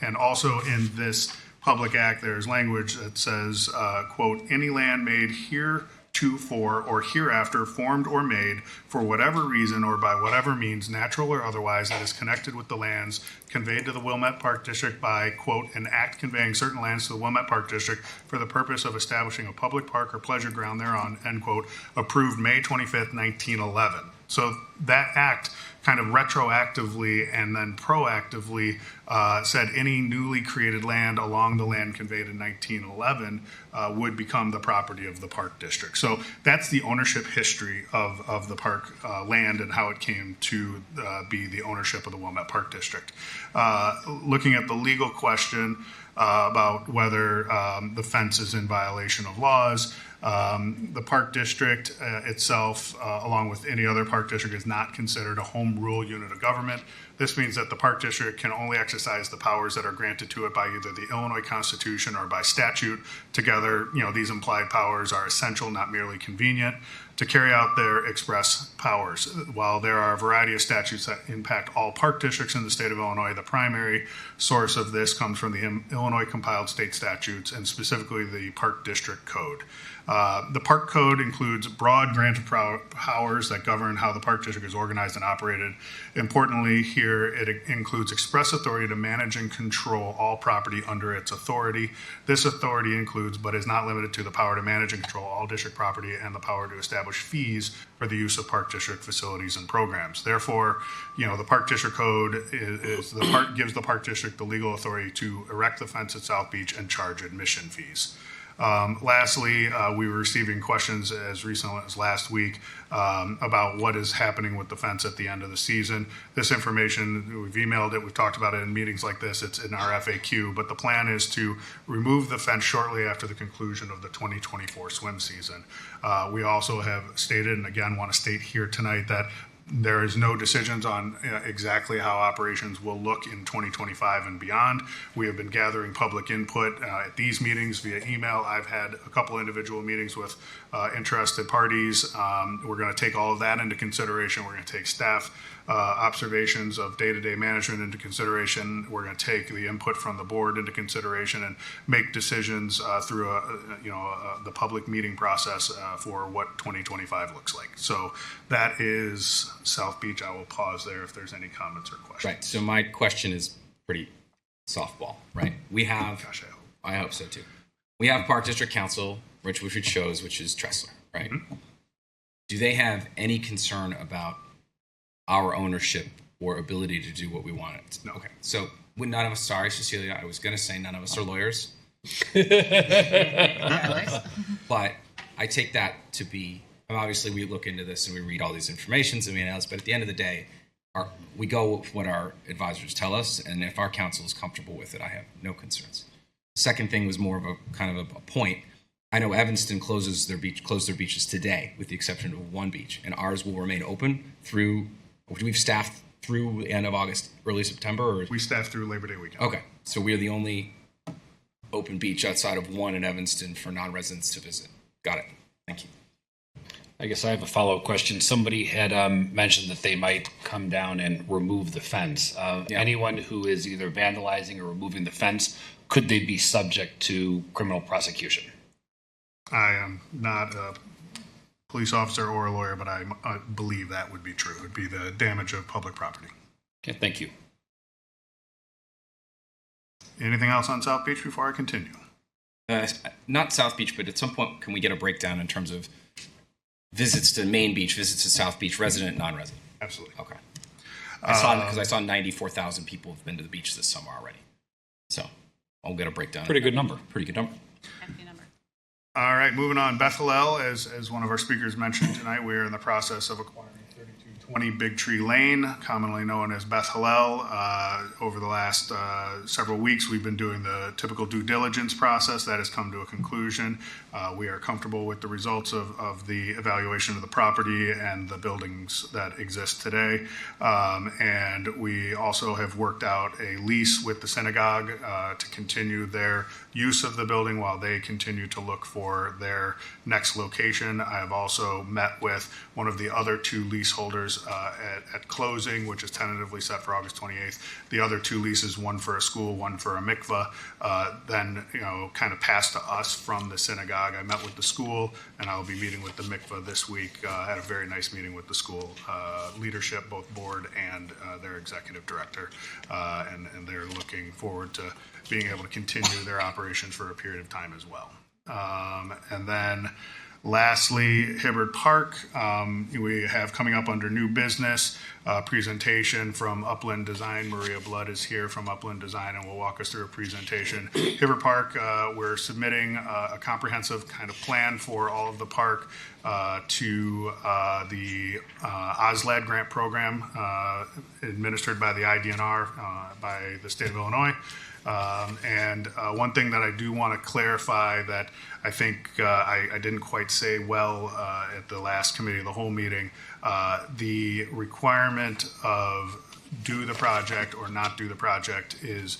And also in this Public Act, there's language that says, quote, any land made heretofore or hereafter formed or made for whatever reason or by whatever means, natural or otherwise, that is connected with the lands conveyed to the Wilmette Park District by, quote, an act conveying certain lands to the Wilmette Park District for the purpose of establishing a public park or pleasure ground thereon, end quote, approved May 25th, 1911. So that act kind of retroactively and then proactively said any newly created land along the land conveyed in 1911 would become the property of the Park District. So that's the ownership history of the park land and how it came to be the ownership of the Wilmette Park District. Looking at the legal question about whether the fence is in violation of laws, the Park District itself, along with any other park district, is not considered a home rule unit of government. This means that the Park District can only exercise the powers that are granted to it by either the Illinois Constitution or by statute. Together, these implied powers are essential, not merely convenient, to carry out their express powers. While there are a variety of statutes that impact all park districts in the state of Illinois, the primary source of this comes from the Illinois compiled state statutes, and specifically the Park District Code. The Park Code includes broad grant of powers that govern how the Park District is organized and operated. Importantly, here it includes express authority to manage and control all property under its authority. This authority includes, but is not limited to, the power to manage and control all district property and the power to establish fees for the use of Park District facilities and programs. Therefore, the Park District Code gives the Park District the legal authority to erect the fence at South Beach and charge admission fees. Lastly, we were receiving questions as recently as last week about what is happening with the fence at the end of the season. This information, we've emailed it, we've talked about it in meetings like this, it's in our FAQ, but the plan is to remove the fence shortly after the conclusion of the 2024 swim season. We also have stated, and again want to state here tonight, that there is no decisions on exactly how operations will look in 2025 and beyond. We have been gathering public input at these meetings via email. I've had a couple individual meetings with interested parties. We're going to take all of that into consideration. We're going to take staff observations of day-to-day management into consideration. We're going to take the input from the board into consideration and make decisions through the public meeting process for what 2025 looks like. So that is South Beach. I will pause there if there's any comments or questions. Right. So my question is pretty softball, right? We have, I hope so too. We have Park District Council, which shows, which is Tressler, right? Mm-hmm. Do they have any concern about our ownership or ability to do what we wanted? No. Okay. So none of us, sorry, Cecilia, I was going to say none of us are lawyers. But I take that to be, obviously we look into this and we read all these informations and we analyze, but at the end of the day, we go with what our advisors tell us, and if our council is comfortable with it, I have no concerns. Second thing was more of a kind of a point. I know Evanston closed their beaches today, with the exception of one beach, and ours will remain open through. We've staffed through the end of August, early September, or we staffed through Labor Day weekend. Okay, so we are the only open beach outside of one in Evanston for non-residents to visit. Got it. Thank you. I guess I have a follow-up question. Somebody had mentioned that they might come down and remove the fence. Anyone who is either vandalizing or removing the fence, could they be subject to criminal prosecution? I am not a police officer or a lawyer, but I believe that would be true. It would be the damage of public property. Okay, thank you. Anything else on South Beach before I continue? Not South Beach, but at some point, can we get a breakdown in terms of visits to Main Beach, visits to South Beach, resident, non-resident? Absolutely. Okay. I saw 94,000 people have been to the beach this summer already. So I'll get a breakdown. Pretty good number. Pretty good number. All right, moving on. Beth Hillel, as one of our speakers mentioned tonight, we are in the process of acquiring 3220 Big Tree Lane, commonly known as Beth Hillel. Over the last several weeks, we've been doing the typical due diligence process. That has come to a conclusion. We are comfortable with the results of the evaluation of the property and the buildings that exist today. And we also have worked out a lease with the synagogue to continue their use of the building while they continue to look for their next location. I have also met with one of the other two leaseholders at closing, which is tentatively set for August 28th. The other two leases, one for a school, one for a mikvah, then kind of passed to us from the synagogue. I met with the school, and I will be meeting with the mikvah this week. Had a very nice meeting with the school leadership, both board and their executive director, and they're looking forward to being able to continue their operations for a period of time as well. And then lastly, Hibbard Park, we have coming up under new business, presentation from Upland Design. Maria Blood is here from Upland Design and will walk us through a presentation. Hibbard Park, we're submitting a comprehensive kind of plan for all of the park to the OSLAD grant program administered by the IDNR by the state of Illinois. And one thing that I do want to clarify that I think I didn't quite say well at the last committee of the whole meeting, the requirement of do the project or not do the project is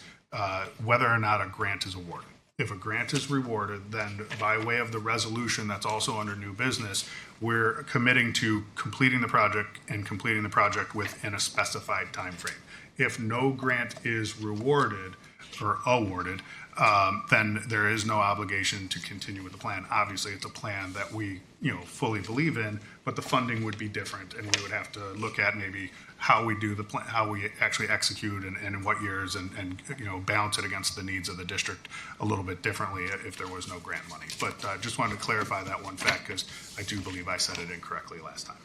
whether or not a grant is awarded. If a grant is rewarded, then by way of the resolution that's also under new business, we're committing to completing the project and completing the project within a specified time frame. If no grant is rewarded or awarded, then there is no obligation to continue with the plan. Obviously, it's a plan that we, fully believe in, but the funding would be different, and we would have to look at maybe how we do the plan, how we actually execute, and in what years, and balance it against the needs of the district a little bit differently if there was no grant money. But just wanted to clarify that one fact because I do believe I said it incorrectly last time.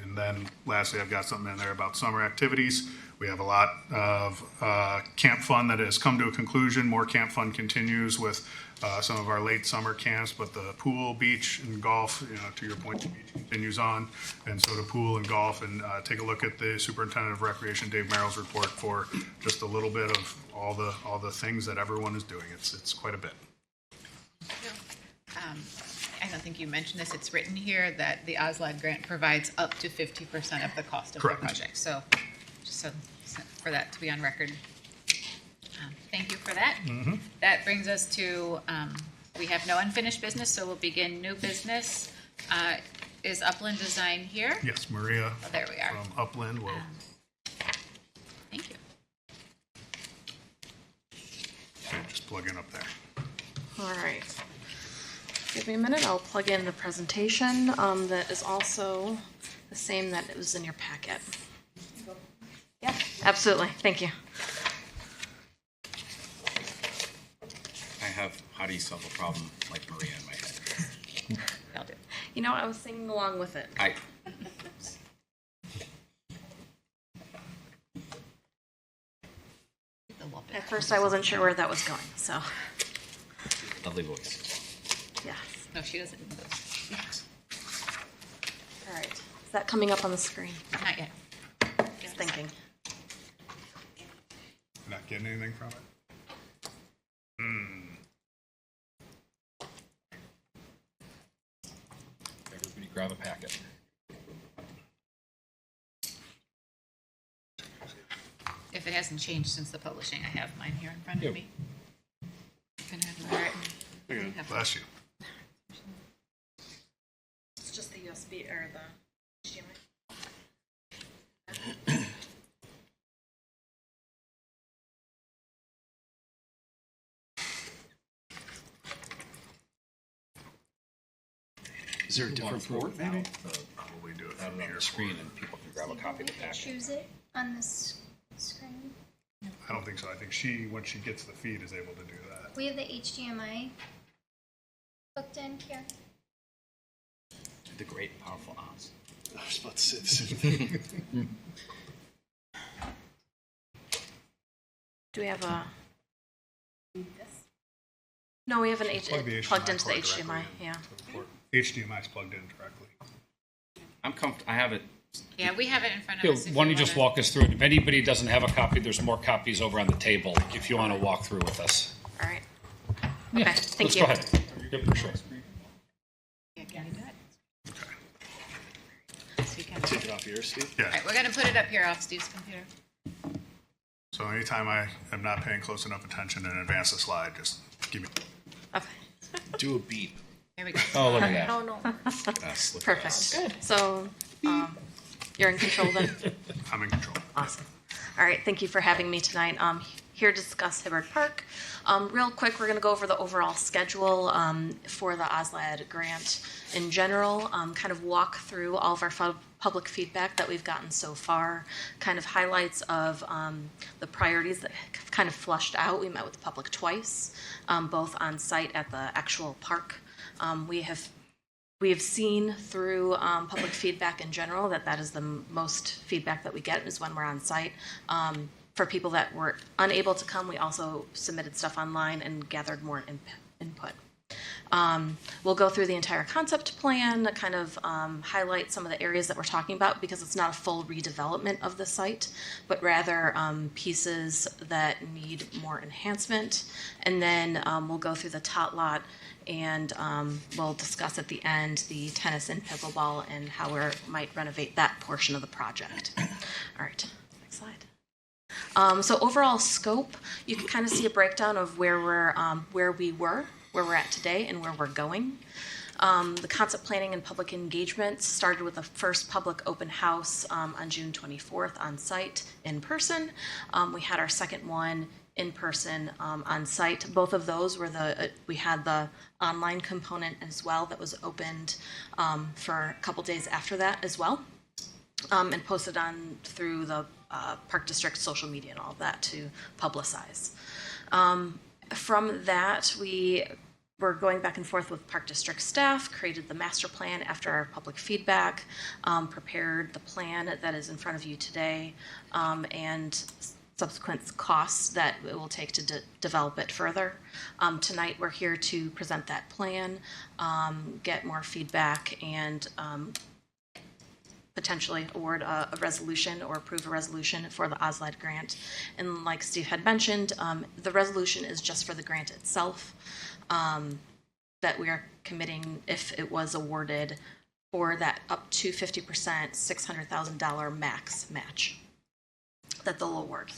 And then lastly, I've got something in there about summer activities. We have a lot of camp fun that has come to a conclusion. More camp fun continues with some of our late summer camps, but the pool, beach, and golf, to your point, the beach continues on. And so the pool and golf, and take a look at the Superintendent of Recreation, Dave Merrill's report for just a little bit of all the things that everyone is doing. It's quite a bit. I don't think you mentioned this. It's written here that the OSLAD grant provides up to 50% of the cost of the project. So just so for that to be on record. Thank you for that. Mm-hmm. That brings us to, we have no unfinished business, so we'll begin new business. Is Upland Design here? Yes, Maria. Oh, there we are. From Upland will. Thank you. Just plug in up there. All right. Give me a minute. I'll plug in the presentation that is also the same that it was in your packet. Yeah, absolutely. Thank you. I have how do you solve a problem like Maria in my head. I'll do. You know, I was singing along with it. At first, I wasn't sure where that was going, so. Lovely voice. Yeah. No, she doesn't do those. All right. Is that coming up on the screen? Not yet. Just thinking. Not getting anything from it? Everybody grab a packet. If it hasn't changed since the publishing, I have mine here in front of me. Can I have it? Bless you. It's just the USB or the HDMI. Is there a different port, maybe? Probably do it Out on the screen, and people can grab a copy of the packet. Choose it on this screen. I don't think so. I think when she gets the feed, is able to do that. We have the HDMI hooked in here. The great, powerful Oz. I was about to say the same thing. Do we have a? No, we have an plugged into the HDMI. Yeah. HDMI is plugged in directly. I'm comfortable. I have it. Yeah, we have it in front of Here, us. why don't you just walk us through it? If anybody doesn't have a copy, there's more copies over on the table if you want to walk through with us. All right. Yeah, Okay. Thank let's you. go ahead. Yep, for sure. Yeah, can you do it? So you can- Take it off yours, Steve? Yeah. All right, we're going to put it up here off Steve's computer. So anytime I am not paying close enough attention and advance the slide, just give me. Okay. Do a beep. There we go. Oh, look at that. Oh no. Perfect. Good. So, you're in control then. I'm in control. Awesome. All right. Thank you for having me tonight. Here to discuss Hibbard Park. Real quick, we're going to go over the overall schedule for the OSLAD grant in general, kind of walk through all of our public feedback that we've gotten so far, kind of highlights of the priorities that have kind of flushed out. We met with the public twice, both on site at the actual park. We have seen through public feedback in general that is the most feedback that we get is when we're on site. For people that were unable to come, we also submitted stuff online and gathered more input. We'll go through the entire concept plan, kind of highlight some of the areas that we're talking about, because it's not a full redevelopment of the site, but rather pieces that need more enhancement. And then we'll go through the tot lot, and we'll discuss at the end the tennis and pickleball and how we might renovate that portion of the project. All right, next slide. So overall scope, you can kind of see a breakdown of where we're at today and where we're going. The concept planning and public engagement started with the first public open house on June 24th on site in person. We had our second one in person on site. Both of those were we had the online component as well that was opened for a couple days after that as well, and posted on through the Park District social media and all of that to publicize. From that, we were going back and forth with Park District staff, created the master plan after our public feedback, prepared the plan that is in front of you today, and subsequent costs that it will take to develop it further. Tonight, we're here to present that plan, get more feedback, and potentially award a resolution or approve a resolution for the OSLAD grant. And like Steve had mentioned, the resolution is just for the grant itself, that we are committing, if it was awarded, for that up to 50% $600,000 max match that they'll award.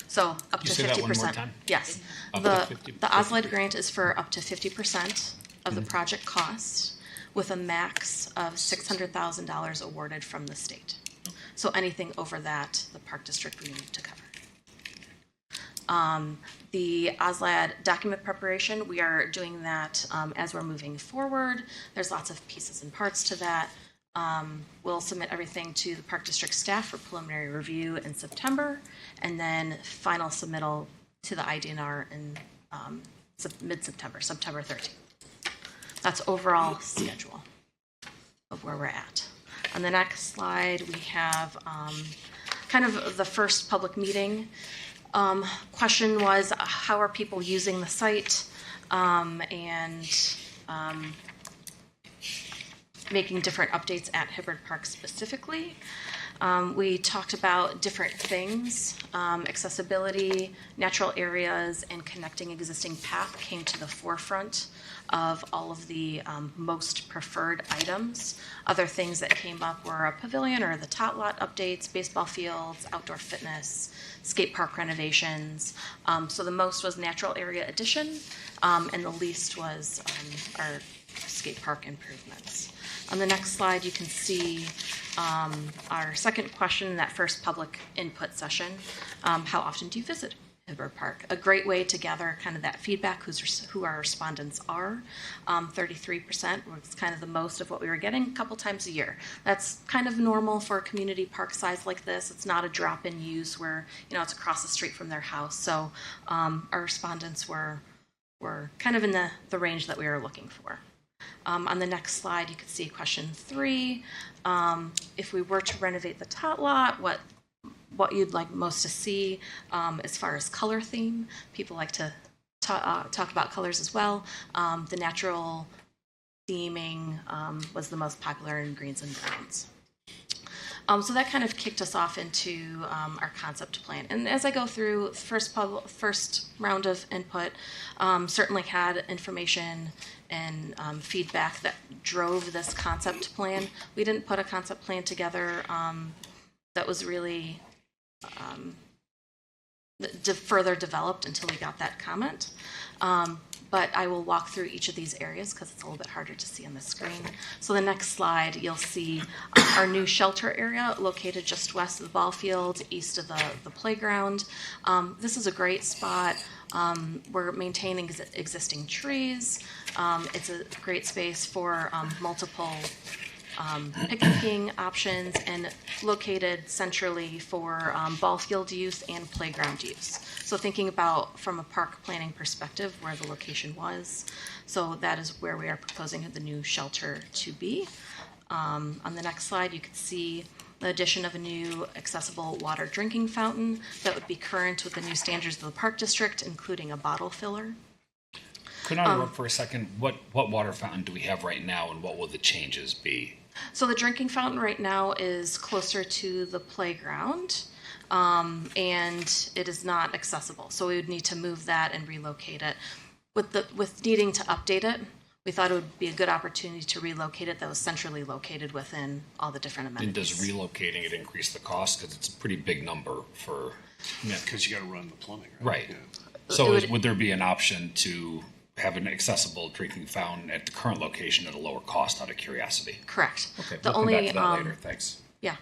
So up to 50%. Say that one more time? Yes. Up The to 50%. OSLAD grant is for up to 50% of the project cost, with a max of $600,000 awarded from the state. So anything over that, the Park District will need to cover. The OSLAD document preparation, we are doing that as we're moving forward. There's lots of pieces and parts to that. We'll submit everything to the Park District staff for preliminary review in September, and then final submittal to the IDNR in mid-September, September 13th. That's overall schedule of where we're at. On the next slide, we have kind of the first public meeting. Question was, how are people using the site, and making different updates at Hibbard Park specifically. We talked about different things, accessibility, natural areas, and connecting existing path came to the forefront of all of the most preferred items. Other things that came up were a pavilion or the tot lot updates, baseball fields, outdoor fitness, skate park renovations. So the most was natural area addition, and the least was our skate park improvements. On the next slide, you can see our second question in that first public input session. How often do you visit Hibbard Park? A great way to gather kind of that feedback, who our respondents are. 33% was kind of the most of what we were getting, a couple times a year. That's kind of normal for a community park size like this. It's not a drop-in use where, it's across the street from their house. So our respondents were kind of in the range that we were looking for. On the next slide, you can see question 3. If we were to renovate the tot lot, what you'd like most to see as far as color theme. People like to talk about colors as well. The natural theming was the most popular in greens and browns. So that kind of kicked us off into our concept plan. And as I go through first round of input, certainly had information and feedback that drove this concept plan. We didn't put a concept plan together that was really further developed until we got that comment. But I will walk through each of these areas because it's a little bit harder to see on the screen. So the next slide, you'll see our new shelter area located just west of the ball field, east of the playground. This is a great spot. We're maintaining existing trees. It's a great space for multiple picnicking options and located centrally for ball field use and playground use. So thinking about from a park planning perspective where the location was. So that is where we are proposing the new shelter to be. On the next slide, you can see the addition of a new accessible water drinking fountain that would be current with the new standards of the Park District, including a bottle filler. Could I interrupt for a second? What water fountain do we have right now, and what will the changes be? So the drinking fountain right now is closer to the playground, and it is not accessible. So we would need to move that and relocate it. With needing to update it, we thought it would be a good opportunity to relocate it that was centrally located within all the different And amenities. does relocating it increase the cost? Because it's a pretty big number for... Yeah, because you got to run the plumbing, right? Right. So would there be an option to have an accessible drinking fountain at the current location at a lower cost, out of curiosity? Correct. Okay, The we'll only come back to that later. Thanks. Yeah.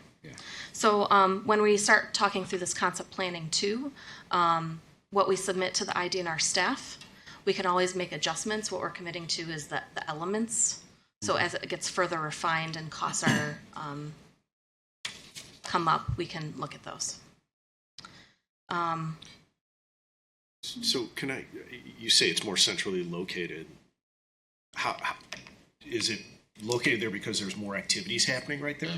So when we start talking through this concept planning too, what we submit to the IDNR staff, we can always make adjustments. What we're committing to is the elements. So as it gets further refined and costs are come up, we can look at those. So you say it's more centrally located. How is it located there because there's more activities happening right there?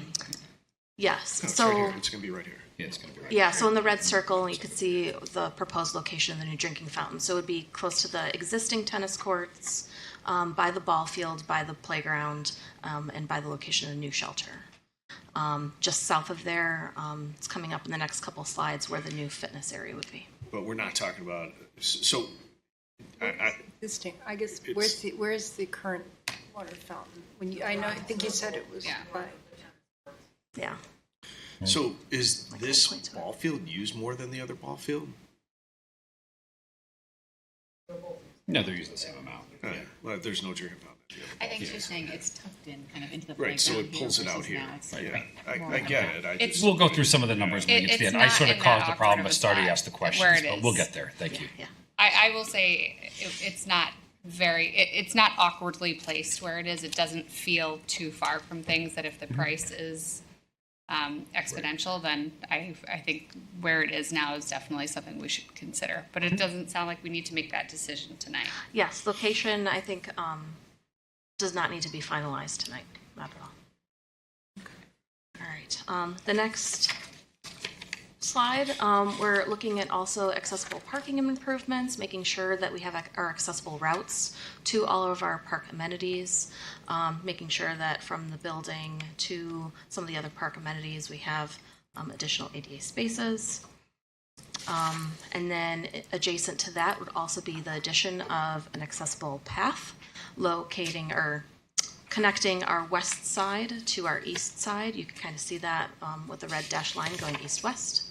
Yes. No, it's So right here. It's going to be right here. Yeah, it's going to be right yeah, so in the red circle, you could see the proposed location of the new drinking fountain. So it would be close to the existing tennis courts, by the ball field, by the playground, and by the location of the new shelter. Just south of there, it's coming up in the next couple slides where the new fitness area would be. But we're not talking about, so Existing, I guess, where's the current water fountain? I think you said it was by. Yeah. So is this ball field used more than the other ball field? No, they're using the same amount. Well, there's no drinking fountain. I think she's saying it's tucked in kind of into the Right, so it playground pulls it out versus here. now it's Yeah, right I get it. We'll go through some of the numbers when we get to the end. I sort of caused the problem at start. He asked the where questions, it but we'll is. get there. Thank you. I will say it's not it's not awkwardly placed where it is. It doesn't feel too far from things that if the price is exponential, then I think where it is now is definitely something we should consider. But it doesn't sound like we need to make that decision tonight. Yes, location, I think, does not need to be finalized tonight, not at all. All right, the next slide, we're looking at also accessible parking improvements, making sure that we have our accessible routes to all of our park amenities, making sure that from the building to some of the other park amenities, we have additional ADA spaces. And then adjacent to that would also be the addition of an accessible path locating or connecting our west side to our east side. You can kind of see that with the red dashed line going east-west,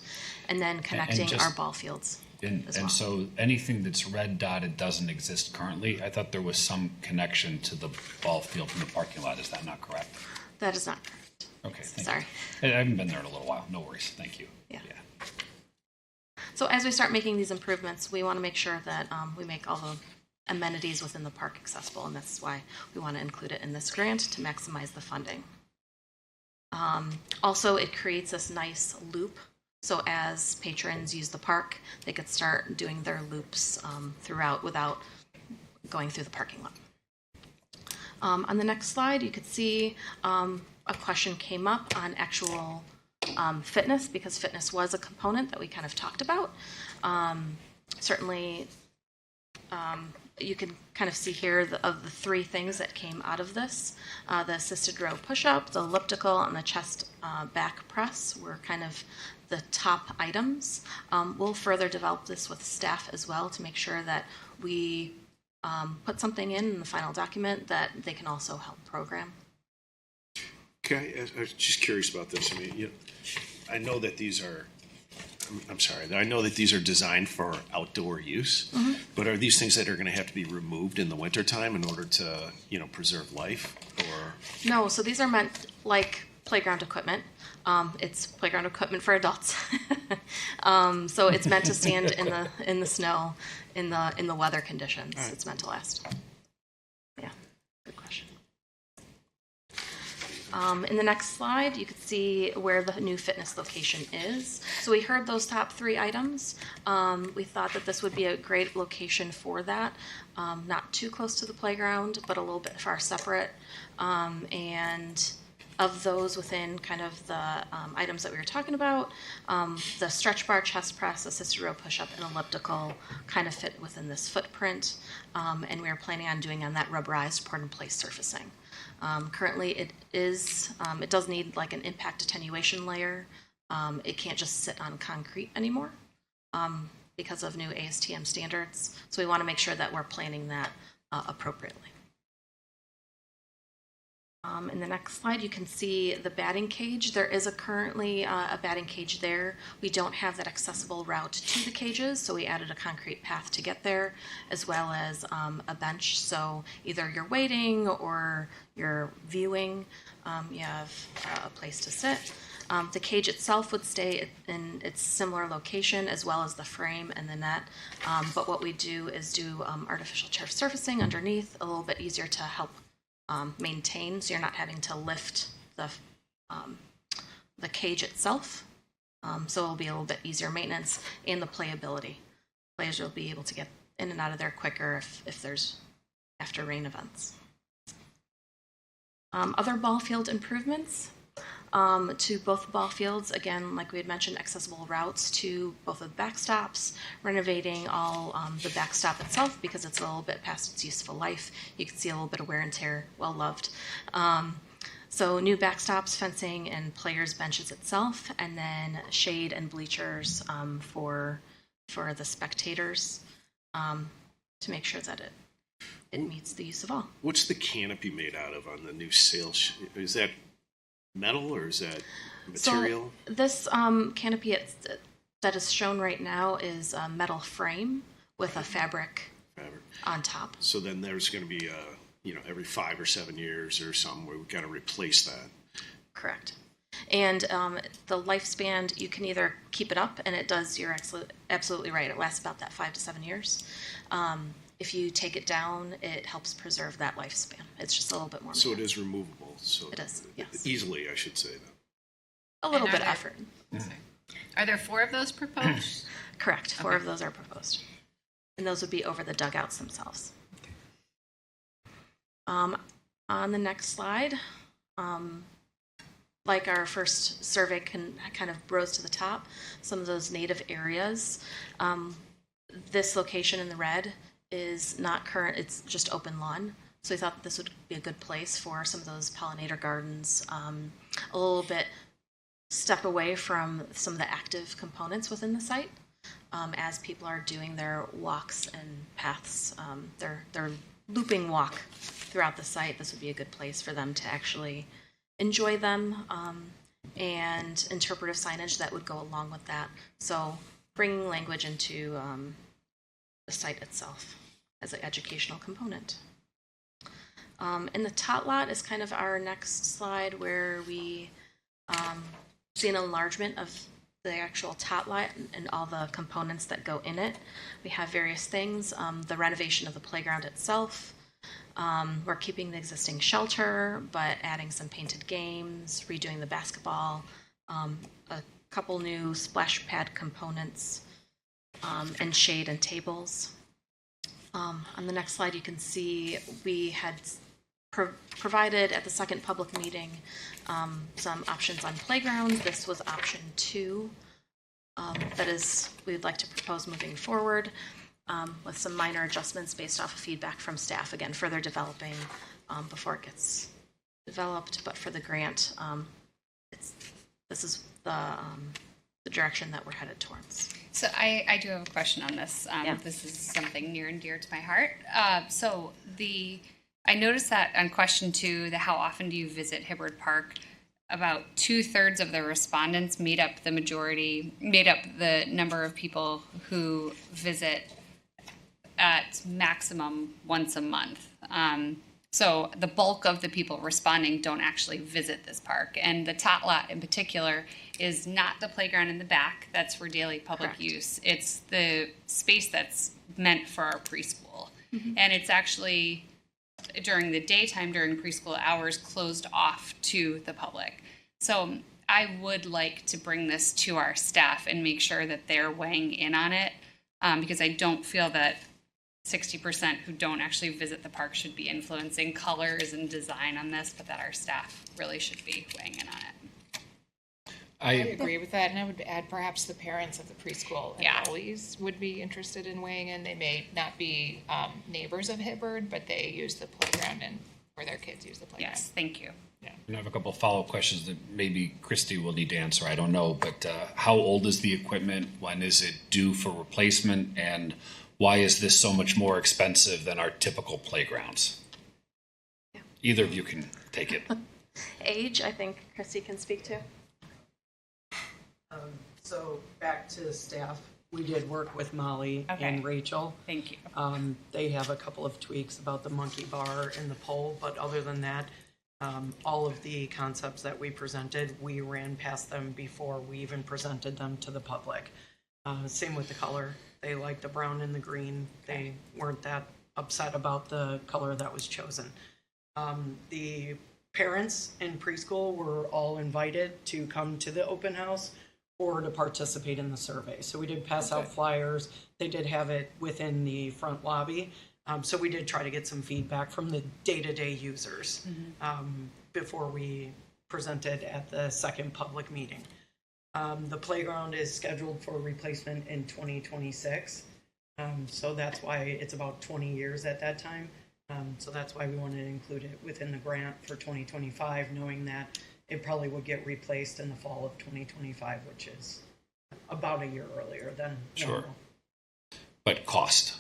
and then connecting our ball fields. And as well. so anything that's red dotted doesn't exist currently. I thought there was some connection to the ball field from the parking lot. Is that not correct? That is not correct. Okay, thank Sorry. you. I haven't been there in a little while. No worries. Thank you. Yeah. So as we start making these improvements, we want to make sure that we make all the amenities within the park accessible, and that's why we want to include it in this grant to maximize the funding. Also, it creates this nice loop. So as patrons use the park, they could start doing their loops throughout without going through the parking lot. On the next slide, you could see a question came up on actual fitness, because fitness was a component that we kind of talked about. Certainly, you can kind of see here of the three things that came out of this. The assisted row push-up, the elliptical, and the chest back press were kind of the top items. We'll further develop this with staff as well to make sure that we put something in the final document that they can also help program. Okay, I was just curious about this. I mean, I know that these are, I'm sorry, I know that these are designed for outdoor use, but are these things that are going to have to be removed in the wintertime in order to, preserve life? Or No, so these are meant like playground equipment. It's playground equipment for adults. So it's meant to stand in the snow, in the weather conditions. Right. It's meant to last. Yeah, good question. In the next slide, you can see where the new fitness location is. So we heard those top three items. We thought that this would be a great location for that. Not too close to the playground, but a little bit far separate. And Of those within kind of the items that we were talking about, the stretch bar, chest press, assisted row push-up, and elliptical kind of fit within this footprint. And we are planning on doing on that rubberized pour-in-place surfacing. Currently, it does need like an impact attenuation layer. It can't just sit on concrete anymore because of new ASTM standards. So we want to make sure that we're planning that appropriately. In the next slide, you can see the batting cage. There is currently a batting cage there. We don't have that accessible route to the cages, so we added a concrete path to get there, as well as a bench. So either you're waiting or you're viewing, you have a place to sit. The cage itself would stay in its similar location, as well as the frame and the net. But what we do is do artificial turf surfacing underneath, a little bit easier to help maintain, so you're not having to lift the cage itself. So it'll be a little bit easier maintenance, and the playability. Players will be able to get in and out of there quicker if there's after rain events. Other ball field improvements to both ball fields. Again, like we had mentioned, accessible routes to both of the backstops, renovating all the backstop itself because it's a little bit past its useful life. You can see a little bit of wear and tear, well loved. So new backstops, fencing, and players' benches itself, and then shade and bleachers for the spectators to make sure that it meets the use of all. What's the canopy made out of on the new sail? Is that metal or is that material? So this canopy that is shown right now is a metal frame with a fabric on top. So then there's going to be every 5 or 7 years or something where we've got to replace that. Correct. And the lifespan, you can either keep it up, and it does, you're absolutely right, it lasts about that 5 to 7 years. If you take it down, it helps preserve that lifespan. It's just a little bit more. So it is removable. So it is, yes. Easily, I should say that. A little bit of effort. Are there 4 of those proposed? Correct. 4 of those are proposed. And those would be over the dugouts themselves. On the next slide, like our first survey kind of rose to the top, some of those native areas. This location in the red is not current, it's just open lawn. So we thought that this would be a good place for some of those pollinator gardens, a little bit step away from some of the active components within the site as people are doing their walks and paths, their looping walk throughout the site. This would be a good place for them to actually enjoy them and interpretive signage that would go along with that. So bringing language into the site itself as an educational component. In the tot lot is kind of our next slide where we see an enlargement of the actual tot lot and all the components that go in it. We have various things, the renovation of the playground itself. We're keeping the existing shelter, but adding some painted games, redoing the basketball, a couple new splash pad components, and shade and tables. On the next slide, you can see we had provided at the second public meeting some options on playgrounds. This was option 2. That is, we'd like to propose moving forward with some minor adjustments based off of feedback from staff. Again, further developing before it gets developed, but for the grant, this is the direction that we're headed towards. So I do have a question on this. This is something near and dear to my heart. I noticed that on question 2, the how often do you visit Hibbard Park, about 2/3 of the respondents made up the number of people who visit at maximum once a month. So the bulk of the people responding don't actually visit this park. And the tot lot in particular is not the playground in the back. That's for daily public use. It's the space that's meant for our preschool. And it's actually, during the daytime, during preschool hours, closed off to the public. So I would like to bring this to our staff and make sure that they're weighing in on it, because I don't feel that 60% who don't actually visit the park should be influencing colors and design on this, but that our staff really should be weighing in on it. I agree with that, and I would add perhaps the parents of the preschool enrollees would be interested in weighing in. They may not be neighbors of Hibbard, but they use the playground and or their kids use the playground. Yes, thank you. And I have a couple of follow-up questions that maybe Christy will need to answer. I don't know, but how old is the equipment? When is it due for replacement? And why is this so much more expensive than our typical playgrounds? Either of you can take it. Age, I think Chrissy can speak to. So back to staff, we did work with Molly and Rachel. Thank you. They have a couple of tweaks about the monkey bar and the pole, but other than that, all of the concepts that we presented, we ran past them before we even presented them to the public. Same with the color. They liked the brown and the green. They weren't that upset about the color that was chosen. The parents in preschool were all invited to come to the open house or to participate in the survey. So we did pass out flyers. They did have it within the front lobby. So we did try to get some feedback from the day-to-day users before we presented at the second public meeting. The playground is scheduled for replacement in 2026. So that's why it's about 20 years at that time. So that's why we wanted to include it within the grant for 2025, knowing that it probably would get replaced in the fall of 2025, which is about a year earlier than normal. Sure. But cost.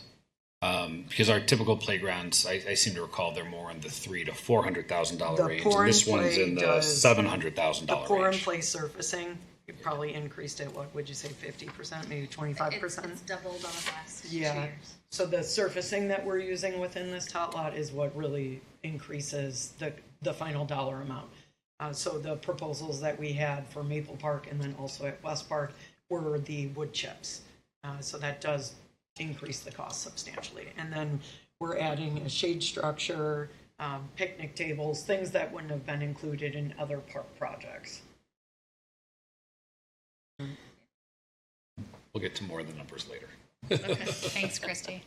Because our typical playgrounds, I seem to recall they're more in the $300,000 to $400,000 range. And this one's in the $700,000 The pour and range. play surfacing, it probably increased it, what would you say, 50%, maybe 25%? It's doubled on the last 2 Yeah. years. So the surfacing that we're using within this tot lot is what really increases the final dollar amount. So the proposals that we had for Maple Park and then also at West Park were the wood chips. So that does increase the cost substantially. And then we're adding a shade structure, picnic tables, things that wouldn't have been included in other park projects. We'll get to more of the numbers later. Okay. Thanks, Christy.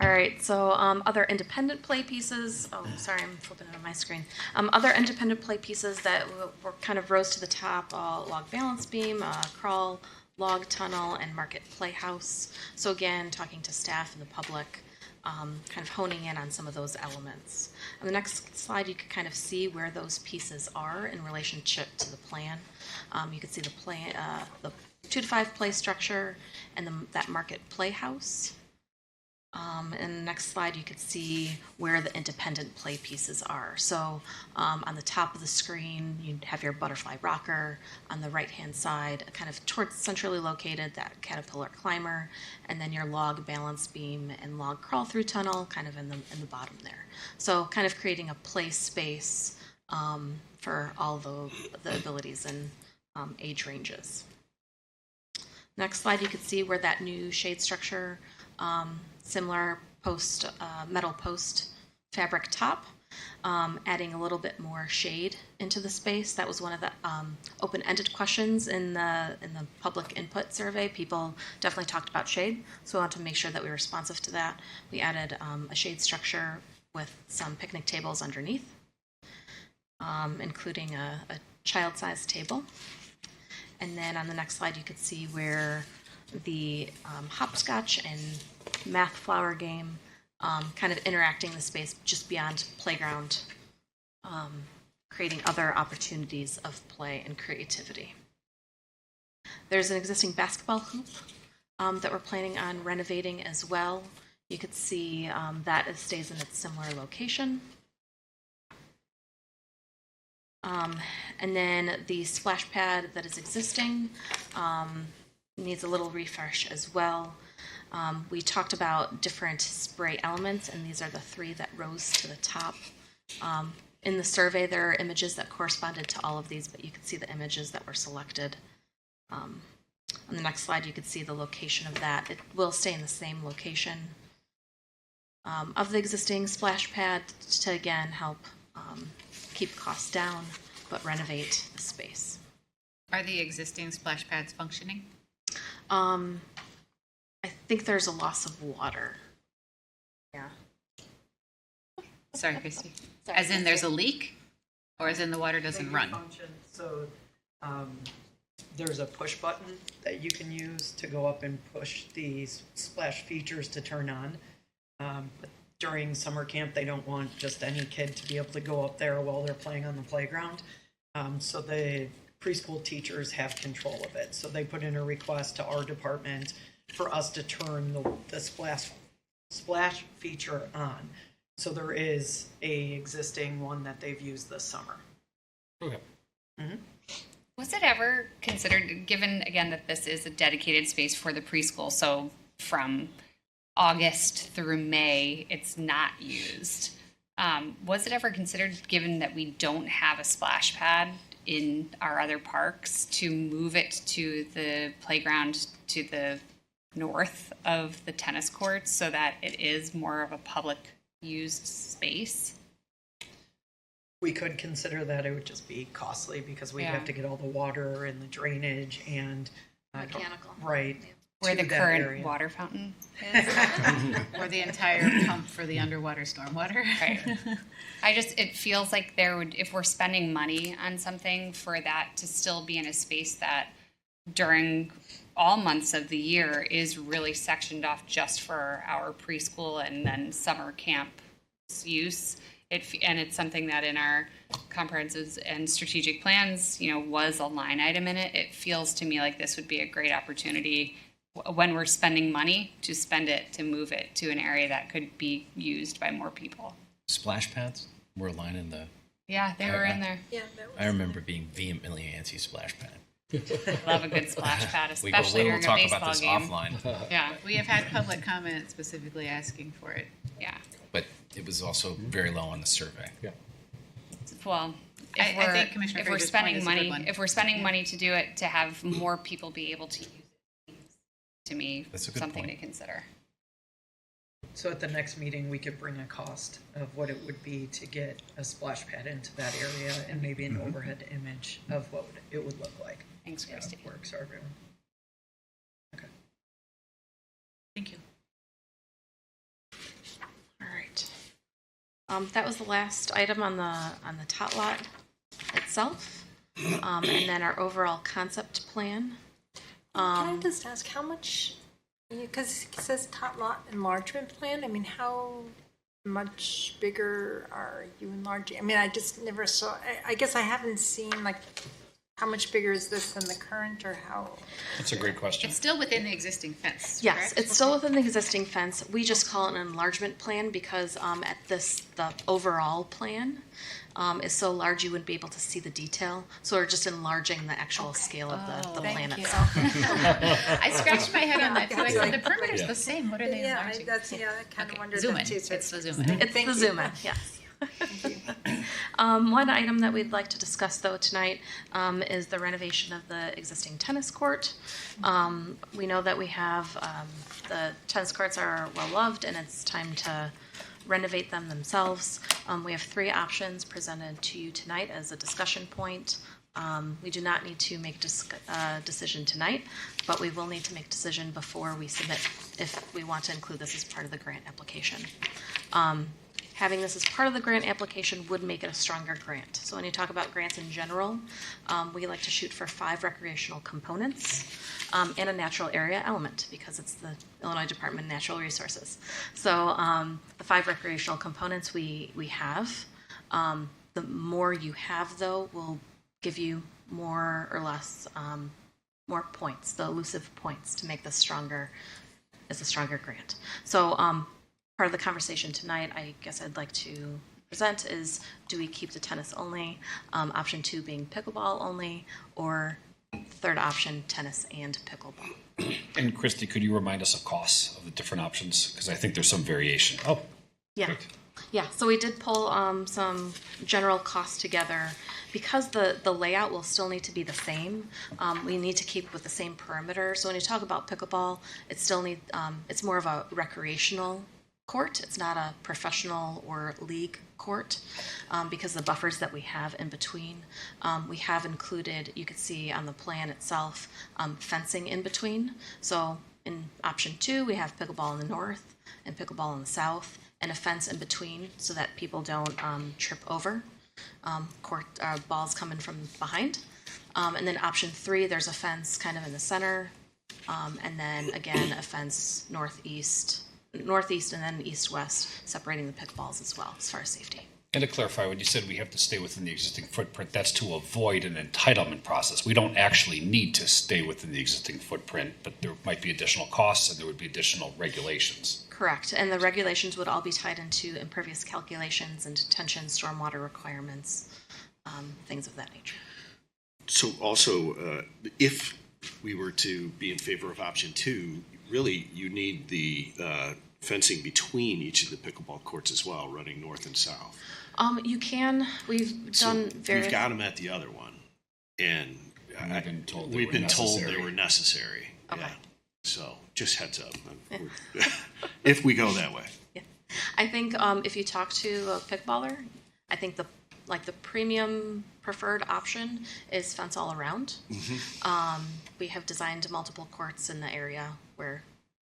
All right, so other independent play pieces. Oh, sorry, I'm flipping it on my screen. Other independent play pieces that were kind of rose to the top: log balance beam, crawl, log tunnel, and market playhouse. So again, talking to staff and the public, kind of honing in on some of those elements. On the next slide, you can kind of see where those pieces are in relationship to the plan. You can see the plan, the 2 to 5 play structure, and that market playhouse. In the next slide, you could see where the independent play pieces are. So on the top of the screen, you have your butterfly rocker. On the right-hand side, kind of towards centrally located, that caterpillar climber, and then your log balance beam and log crawl-through tunnel, kind of in the bottom there. So kind of creating a play space for all the abilities and age ranges. Next slide, you can see where that new shade structure, similar post, metal post fabric top, adding a little bit more shade into the space. That was one of the open-ended questions in the public input survey. People definitely talked about shade, so we wanted to make sure that we were responsive to that. We added a shade structure with some picnic tables underneath, including a child-sized table. And then on the next slide, you could see where the hopscotch and math flower game kind of interacting the space just beyond playground, creating other opportunities of play and creativity. There's an existing basketball hoop that we're planning on renovating as well. You could see that it stays in its similar location. And then the splash pad that is existing needs a little refresh as well. We talked about different spray elements, and these are the 3 that rose to the top. In the survey, there are images that corresponded to all of these, but you can see the images that were selected. On the next slide, you can see the location of that. It will stay in the same location of the existing splash pad to, again, help keep costs down, but renovate the space. Are the existing splash pads functioning? I think there's a loss of water Sorry, Christy. As in there's a leak? Or as in the water doesn't run? So there's a push button that you can use to go up and push these splash features to turn on. But during summer camp, they don't want just any kid to be able to go up there while they're playing on the playground. So the preschool teachers have control of it. So they put in a request to our department for us to turn the splash feature on. So there is a existing one that they've used this summer. Okay. Mm-hmm. Was it ever considered, given again that this is a dedicated space for the preschool, so from August through May, it's not used. Was it ever considered, given that we don't have a splash pad in our other parks, to move it to the playground to the north of the tennis courts so that it is more of a public used space? We could consider that. It would just be costly because we'd have to get all the water and the drainage and Mechanical. Right. Where to the that current area. water fountain is, or the entire pump for the underwater stormwater. Right. It feels like there would, if we're spending money on something, for that to still be in a space that during all months of the year is really sectioned off just for our preschool and then summer camp use. And it's something that in our comprehensive and strategic plans, was a line item in it. It feels to me like this would be a great opportunity when we're spending money to spend it, to move it to an area that could be used by more people. Splash pads were a line in the. Yeah, they were in there. Yeah, I remember being vehemently anti-splash pad. Love a good splash pad, especially we'll during a talk baseball about this game. offline. Yeah. We have had public comment specifically asking for it. Yeah. But it was also very low on the survey. Yeah. Well, I think Commissioner if we're Fraser's point spending is a good money, one. if we're spending money to do it, to have more people be able to use it, to me, That's a good something point. to consider. So at the next meeting, we could bring a cost of what it would be to get a splash pad into that area and maybe an overhead image of what it would look like. Thanks, Christy. Works for everyone. Thank you. All right. That was the last item on the tot lot itself, and then our overall concept plan. Can I just ask how much, because it says tot lot enlargement plan, I mean, how much bigger are you enlarging? I mean, I just never saw, I guess I haven't seen, like, how much bigger is this than the current, or how? That's a great question. It's still within the existing fence, Yes, correct? it's still within the existing fence. We just call it an enlargement plan because the overall plan is so large you wouldn't be able to see the detail. So we're just enlarging the actual scale of the plan thank you. itself. I scratched my head on that too. I said, the perimeter's Yeah. the same. What are they Yeah, enlarging? I kind of wondered Zoom that in. too. So It's the zoom in. It's the zoom in, yes. One item that we'd like to discuss though tonight is the renovation of the existing tennis court. We know that we have the tennis courts are well loved and it's time to renovate them themselves. We have three options presented to you tonight as a discussion point. We do not need to make decision tonight, but we will need to make decision before we submit if we want to include this as part of the grant application. Having this as part of the grant application would make it a stronger grant. So when you talk about grants in general, we like to shoot for 5 recreational components and a natural area element because it's the Illinois Department of Natural Resources. So the 5 recreational components we have, the more you have though will give you more or less more points, the elusive points to make this stronger as a stronger grant. So part of the conversation tonight, I guess I'd like to present is, do we keep the tennis only? Option 2 being pickleball only, or third option, tennis and pickleball. And Christy, could you remind us of costs of the different options? Because I think there's some variation. Oh, Yeah. great. Yeah, so we did pull some general costs together. Because the layout will still need to be the same, we need to keep with the same perimeter. So when you talk about pickleball, it's more of a recreational court. It's not a professional or league court because the buffers that we have in between. We have included, you could see on the plan itself, fencing in between. So In option 2, we have pickleball in the north and pickleball in the south, and a fence in between so that people don't trip over balls coming from behind. And then option 3, there's a fence kind of in the center, and then again a fence northeast, and then east-west, separating the pickballs as well as far as safety. And to clarify, when you said we have to stay within the existing footprint, that's to avoid an entitlement process. We don't actually need to stay within the existing footprint, but there might be additional costs and there would be additional regulations. Correct, and the regulations would all be tied into impervious calculations and detention, stormwater requirements, things of that nature. So also, if we were to be in favor of option 2, really you need the fencing between each of the pickleball courts as well, running north and south. You can. We've done various. We've got them at the other one, and we've been told they were necessary. Okay. Yeah. So just heads up, if we go that way. Yeah. I think if you talk to a pickballer, I think the premium preferred option is fence all around. Mm-hmm. We have designed multiple courts in the area where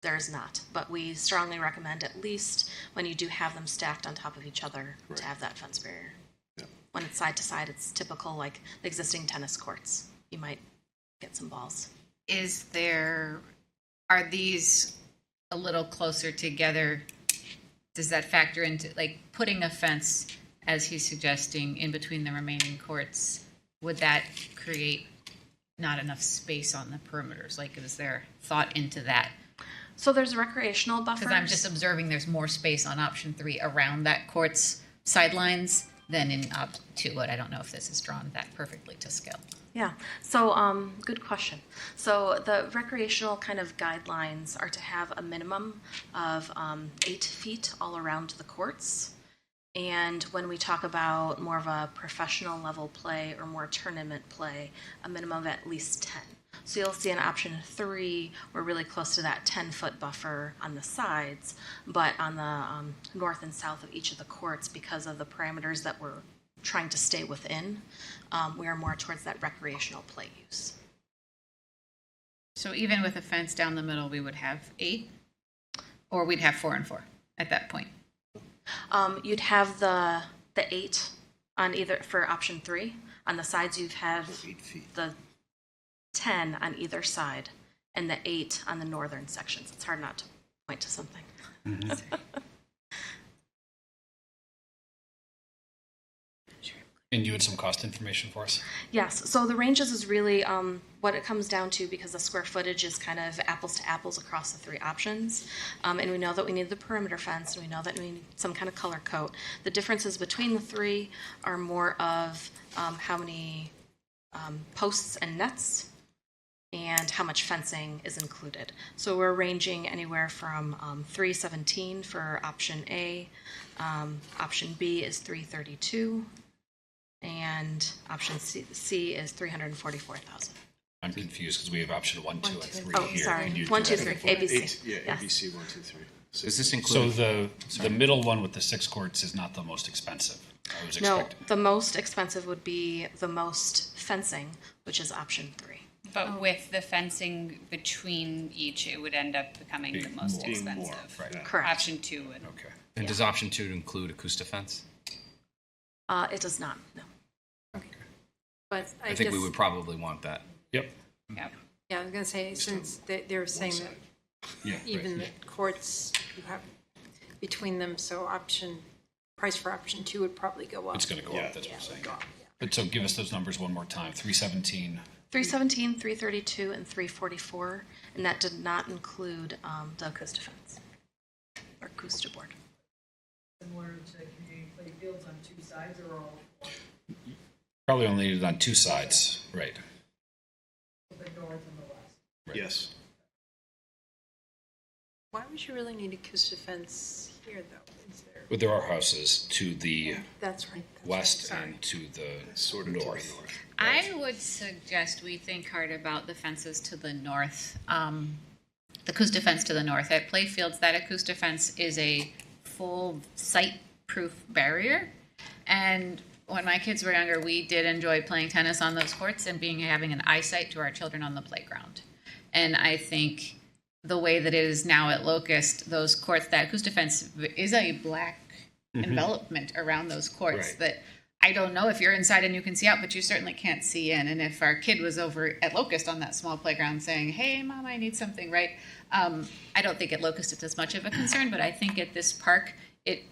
there is not, but we strongly recommend, at least when you do have them stacked on top of each other, to have that fence barrier. Yeah. When it's side to side, it's typical like the existing tennis courts. You might get some balls. Are these a little closer together? Does that factor into, like, putting a fence, as he's suggesting, in between the remaining courts? Would that create not enough space on the perimeters? Like, is there thought into that? So there's recreational buffers. Because I'm just observing there's more space on option 3 around that court's sidelines than in option 2, but I don't know if this is drawn that perfectly to scale. Yeah, so good question. So the recreational kind of guidelines are to have a minimum of 8 feet all around the courts. And when we talk about more of a professional level play or more tournament play, a minimum of at least 10. So you'll see in option 3, we're really close to that 10-foot buffer on the sides, but on the north and south of each of the courts, because of the parameters that we're trying to stay within, we are more towards that recreational play use. So even with a fence down the middle, we would have 8? Or we'd have 4 and 4 at that point? You'd have the 8 on either, for option 3. On the sides, you'd have the 10 on either side and the 8 on the northern sections. It's hard not to point to something. Mm-hmm. And you had some cost information for us? Yes, so the ranges is really what it comes down to, because the square footage is kind of apples to apples across the 3 options. And we know that we need the perimeter fence, and we know that we need some kind of color coat. The differences between the 3 are more of how many posts and nets and how much fencing is included. So we're ranging anywhere from $317 for option A, option B is $332, and option C is $344,000. I'm confused because we have option 1, 2, and 3 Oh, here. sorry. and you 1, 2, do 3, that. ABC. Yeah, Yes. ABC 1, 2, 3. Does this So include? the middle one with the 6 courts is not the most expensive. I was expecting. No, the most expensive would be the most fencing, which is option 3. But with the fencing between each, it would end up becoming the most expensive. Right. Correct. Option 2 would. Okay. And does option 2 include acoustic fence? It does not, no. But I think we would probably want that. Yep. Yep. Yeah, I was going to say, since they're saying that Yeah. even the courts you have between them, so price for option 2 would probably go up. It's going to go up, that's what I'm saying. But so give us those numbers one more time. 317. 317, 332, and 344, and that did not include the acoustic fence or acoustic board. Similar to community play fields on 2 sides or all 4? Probably only needed on 2 sides. Right. The north and the west. Right. Yes. Why would you really need acoustic fence here, though? Is there? But there are houses to the That's right. west and to the Sort of north. I would suggest we think hard about the fences to the north. The acoustic fence to the north. At playfields, that acoustic fence is a full site-proof barrier. And when my kids were younger, we did enjoy playing tennis on those courts and having an eyesight to our children on the playground. And I think the way that it is now at Locust, those courts, that acoustic fence is a black envelopment around those courts Right. that I don't know if you're inside and you can see out, but you certainly can't see in. And if our kid was over at Locust on that small playground saying, "Hey, Mom, I need something," right? I don't think at Locust it's as much of a concern, but I think at this park, it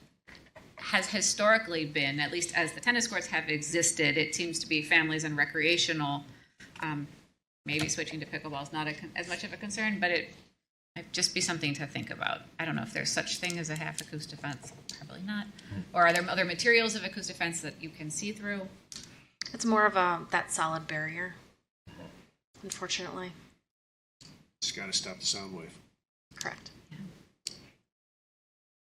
has historically been, at least as the tennis courts have existed, it seems to be families and recreational. Maybe switching to pickleball is not as much of a concern, but it might just be something to think about. I don't know if there's such thing as a half acoustic fence. Probably not. Or are there other materials of acoustic fence that you can see through? It's more of that solid barrier, unfortunately. Just got to stop the sound wave. Correct.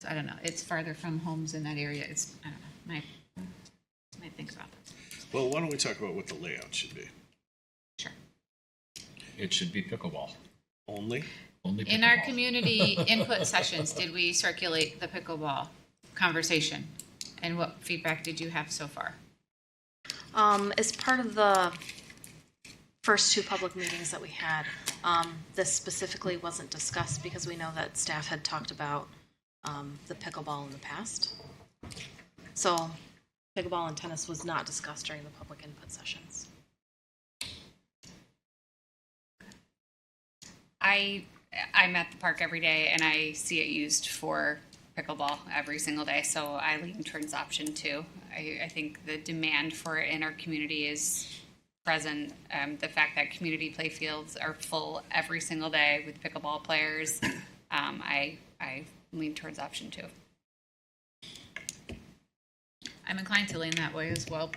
So I don't know. It's farther from homes in that area. It's, I don't know. Might think about that. Well, why don't we talk about what the layout should be? Sure. It should be pickleball. Only? Only In our pickleball. community input sessions, did we circulate the pickleball conversation? And what feedback did you have so far? As part of the first two public meetings that we had, this specifically wasn't discussed because we know that staff had talked about the pickleball in the past. So pickleball and tennis was not discussed during the public input sessions. I'm at the park every day and I see it used for pickleball every single day, so I lean towards option 2. I think the demand for it in our community is present. The fact that community play fields are full every single day with pickleball players, I lean towards option 2. I'm inclined to lean that way as well.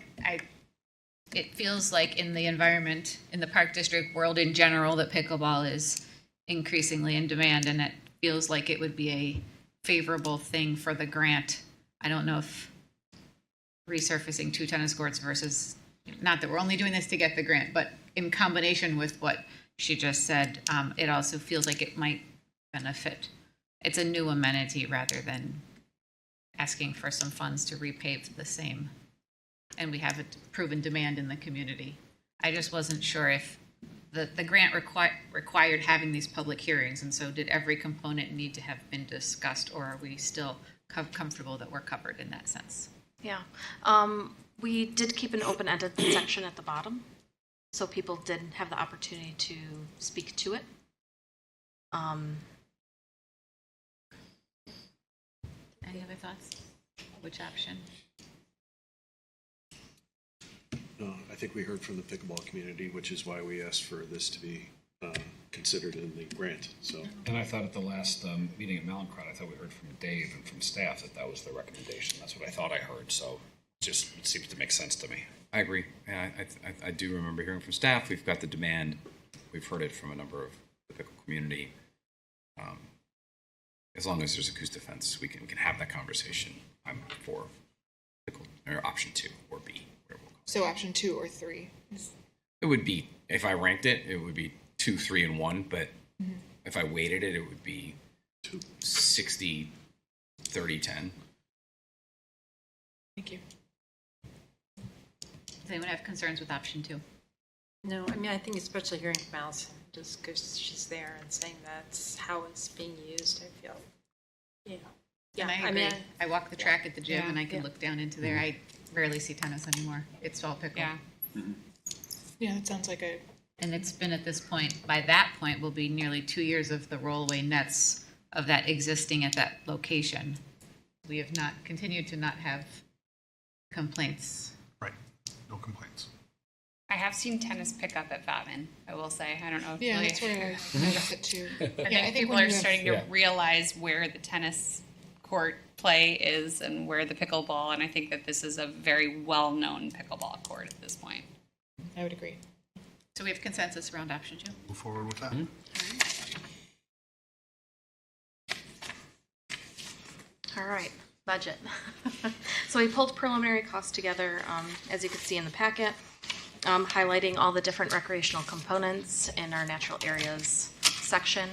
It feels like in the environment, in the Park District world in general, that pickleball is increasingly in demand, and it feels like it would be a favorable thing for the grant. I don't know if resurfacing 2 tennis courts versus, not that we're only doing this to get the grant, but in combination with what she just said, it also feels like it might benefit. It's a new amenity rather than asking for some funds to repave the same. And we have a proven demand in the community. I just wasn't sure if the grant required having these public hearings, and so did every component need to have been discussed, or are we still comfortable that we're covered in that sense? Yeah. We did keep an open-ended section at the bottom, so people did have the opportunity to speak to it. Any other thoughts? Which option? No, I think we heard from the pickleball community, which is why we asked for this to be considered in the grant. So, And I thought at the last meeting at Malincrod, I thought we heard from Dave and from staff that that was the recommendation. That's what I thought I heard. So just it seems to make sense to me. I agree. Yeah, I do remember hearing from staff. We've got the demand. We've heard it from a number of the pickle community. As long as there's acoustic fence, we can have that conversation. I'm for pickle, or option 2 or B. So option 2 or 3? It would be, if I ranked it, it would be 2, 3, and 1. But if I weighted it, it would be 60, 30, 10. Thank you. Does anyone have concerns with option 2? No, I mean, I think especially hearing from Allison, just because she's there and saying that's how it's being used, I feel, And I agree. I walk the track at the gym and I can look down into there. I rarely see tennis anymore. It's all pickle. Yeah. Yeah, that sounds like a... And it's been at this point, by that point, will be nearly 2 years of the rollaway nets of that existing at that location. We have not continued to not have complaints. Right. No complaints. I have seen tennis pick up at Fatman, I will say. I don't know if Yeah, really- that's what I noticed it too. I think people when are you have- starting to realize where the tennis court play is and where the pickleball, and I think that this is a very well-known pickleball court at this point. I would agree. So we have consensus around option 2. Move forward with that. All right, budget. So we pulled preliminary costs together, as you can see in the packet, highlighting all the different recreational components in our natural areas section.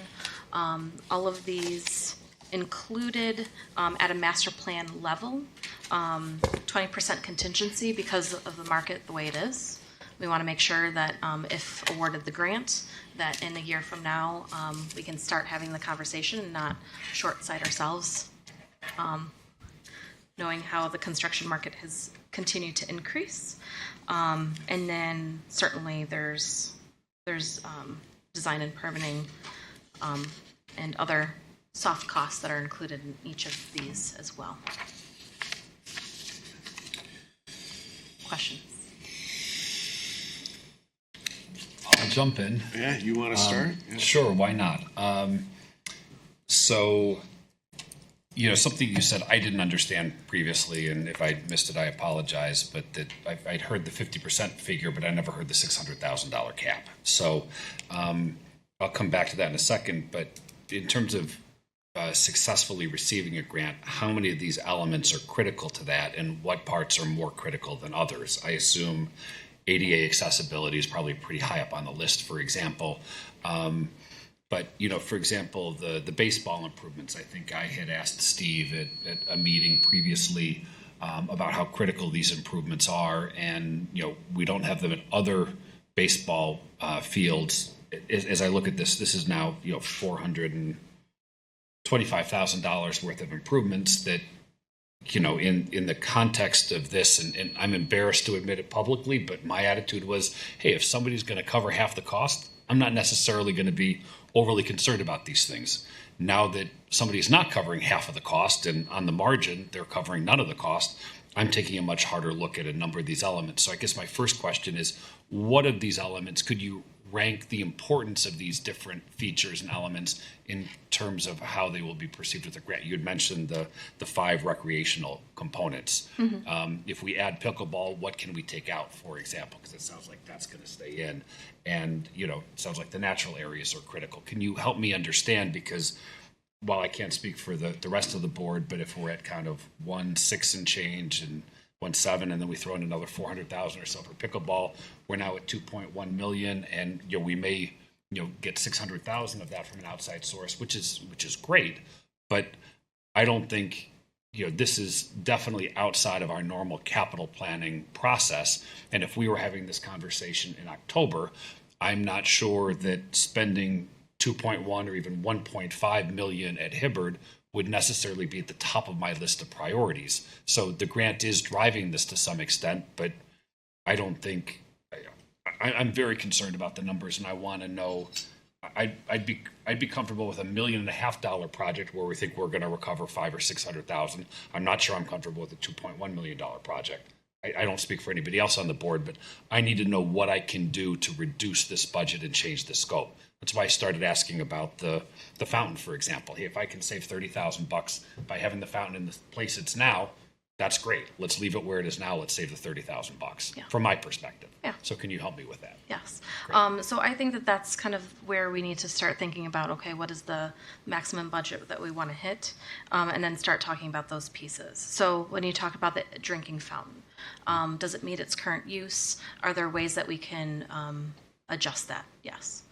All of these included at a master plan level, 20% contingency because of the market the way it is. We want to make sure that if awarded the grant, that in a year from now, we can start having the conversation and not short-sight ourselves, knowing how the construction market has continued to increase. And then certainly there's design and permitting and other soft costs that are included in each of these as well. Questions? I'll jump in. Yeah, you want to start? Yeah. Sure, why not? So, something you said I didn't understand previously, and if I missed it, I apologize, but that I'd heard the 50% figure, but I never heard the $600,000 cap. So I'll come back to that in a second, but in terms of successfully receiving a grant, how many of these elements are critical to that, and what parts are more critical than others? I assume ADA accessibility is probably pretty high up on the list, for example. But, for example, the baseball improvements, I think I had asked Steve at a meeting previously about how critical these improvements are. And, we don't have them at other baseball fields. As I look at this is now, $425,000 worth of improvements that, in the context of this, and I'm embarrassed to admit it publicly, but my attitude was, hey, if somebody's going to cover half the cost, I'm not necessarily going to be overly concerned about these things. Now that somebody's not covering half of the cost, and on the margin, they're covering none of the cost, I'm taking a much harder look at a number of these elements. So I guess my first question is, what of these elements could you rank the importance of these different features and elements in terms of how they will be perceived with the grant? You had mentioned the 5 recreational components. Mm-hmm. If we add pickleball, what can we take out, for example? Because it sounds like that's going to stay in. And, it sounds like the natural areas are critical. Can you help me understand? Because while I can't speak for the rest of the board, but if we're at kind of 1.6 and change and 1.7, and then we throw in another 400,000 or so for pickleball, we're now at 2.1 million, and we may get 600,000 of that from an outside source, which is great, but I don't think this is definitely outside of our normal capital planning process. And if we were having this conversation in October, I'm not sure that spending 2.1 or even 1.5 million at Hibbard would necessarily be at the top of my list of priorities. So the grant is driving this to some extent, but I don't think, I'm very concerned about the numbers, and I want to know, I'd be comfortable with $1.5 million project where we think we're going to recover 500,000 or 600,000. I'm not sure I'm comfortable with a $2.1 million project. I don't speak for anybody else on the board, but I need to know what I can do to reduce this budget and change the scope. That's why I started asking about the fountain, for example. Hey, if I can save $30,000 by having the fountain in the place it's now, that's great. Let's leave it where it is now. Let's save the $30,000 from my perspective. Yeah. So can you help me with that? Yes. So I think that that's kind of where we need to start thinking about, okay, what is the maximum budget that we want to hit? And then start talking about those pieces. So when you talk about the drinking fountain, does it meet its current use? Are there ways that we can adjust that? Yes.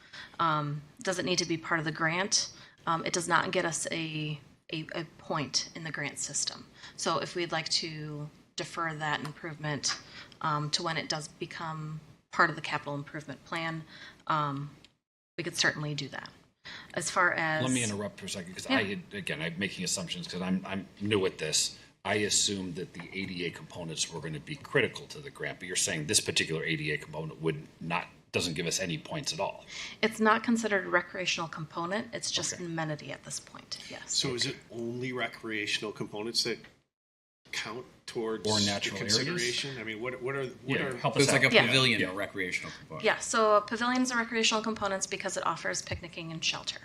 Does it need to be part of the grant? It does not get us a point in the grant system. So if we'd like to defer that improvement to when it does become part of the capital improvement plan, we could certainly do that. As far as... Let me interrupt for a second, because I'm making assumptions because I'm new at this. I assumed that the ADA components were going to be critical to the grant, but you're saying this particular ADA component doesn't give us any points at all. It's not considered a recreational component. It's just an amenity at this point. Yes. So is it only recreational components that count towards or natural the consideration? Areas? I mean, what are help us like a pavilion or recreational component? Yeah. So a pavilion is a recreational components because it offers picnicking and shelter.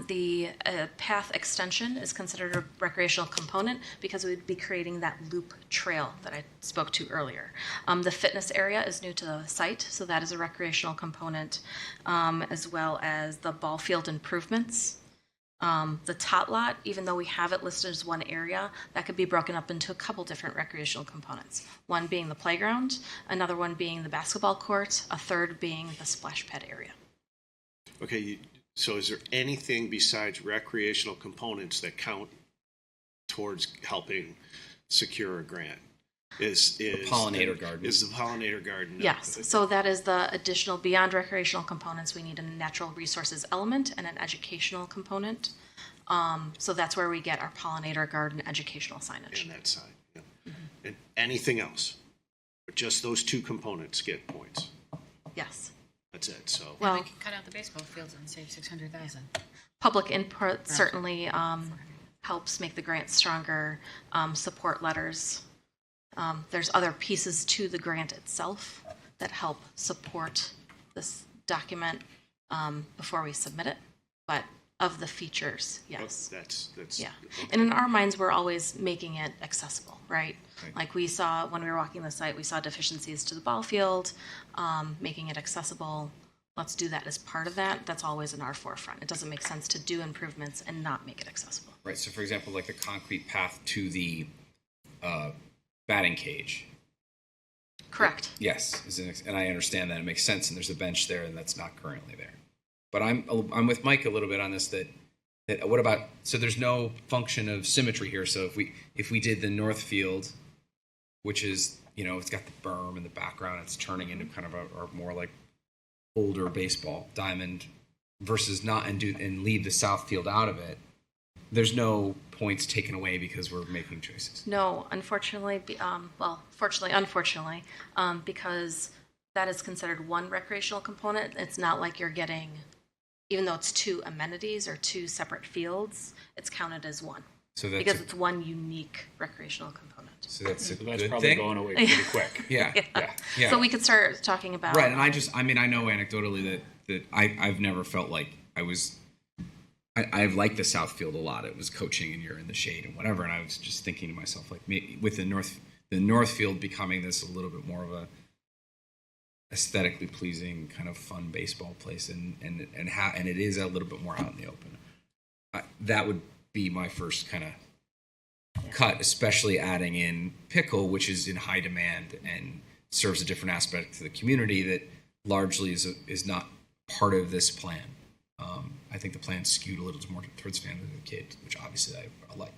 The path extension is considered a recreational component because we would be creating that loop trail that I spoke to earlier. The fitness area is new to the site, so that is a recreational component, as well as the ball field improvements. The tot lot, even though we have it listed as one area, that could be broken up into a couple different recreational components. One being the playground, another one being the basketball court, a third being the splash pad area. Okay, so is there anything besides recreational components that count towards helping secure a grant? Is pollinator garden. Is the pollinator garden? Yes, so that is the additional, beyond recreational components, we need a natural resources element and an educational component. So that's where we get our pollinator garden educational signage. And that sign, yeah. And anything else? Or just those two components get points? Yes. That's it, so. Well, we can cut out the baseball fields and save 600,000. public input certainly helps make the grant stronger, support letters. There's other pieces to the grant itself that help support this document before we submit it, but of the features, yes. That's Yeah. okay. And in our minds, we're always making it accessible, right? Like we saw when we were walking the site, we saw deficiencies to the ball field, making it accessible. Let's do that as part of that. That's always in our forefront. It doesn't make sense to do improvements and not make it accessible. Right. So, for example, like the concrete path to the batting cage. Correct. Yes, and I understand that it makes sense, and there's a bench there, and that's not currently there. But I'm with Mike a little bit on this. That what about? So there's no function of symmetry here. So if we did the north field, which is it's got the berm in the background, it's turning into kind of a more like older baseball diamond versus not and leave the south field out of it. There's no points taken away because we're making choices. No, unfortunately, unfortunately, because that is considered one recreational component. It's not like you're getting, even though it's two amenities or two separate fields, it's counted as one. So that's because it's one unique recreational component. So that's a that's good probably thing. going away pretty quick. Yeah. So we could start talking about Right, and I know anecdotally that I've never felt like I've liked the south field a lot. It was coaching and you're in the shade and whatever, and I was just thinking to myself like maybe with the north field becoming this a little bit more of a aesthetically pleasing kind of fun baseball place and it is a little bit more out in the open. That would be my first kind of cut, especially adding in pickle, which is in high demand and serves a different aspect to the community that largely is not part of this plan. I think the plan's skewed a little more towards family and kids, which obviously I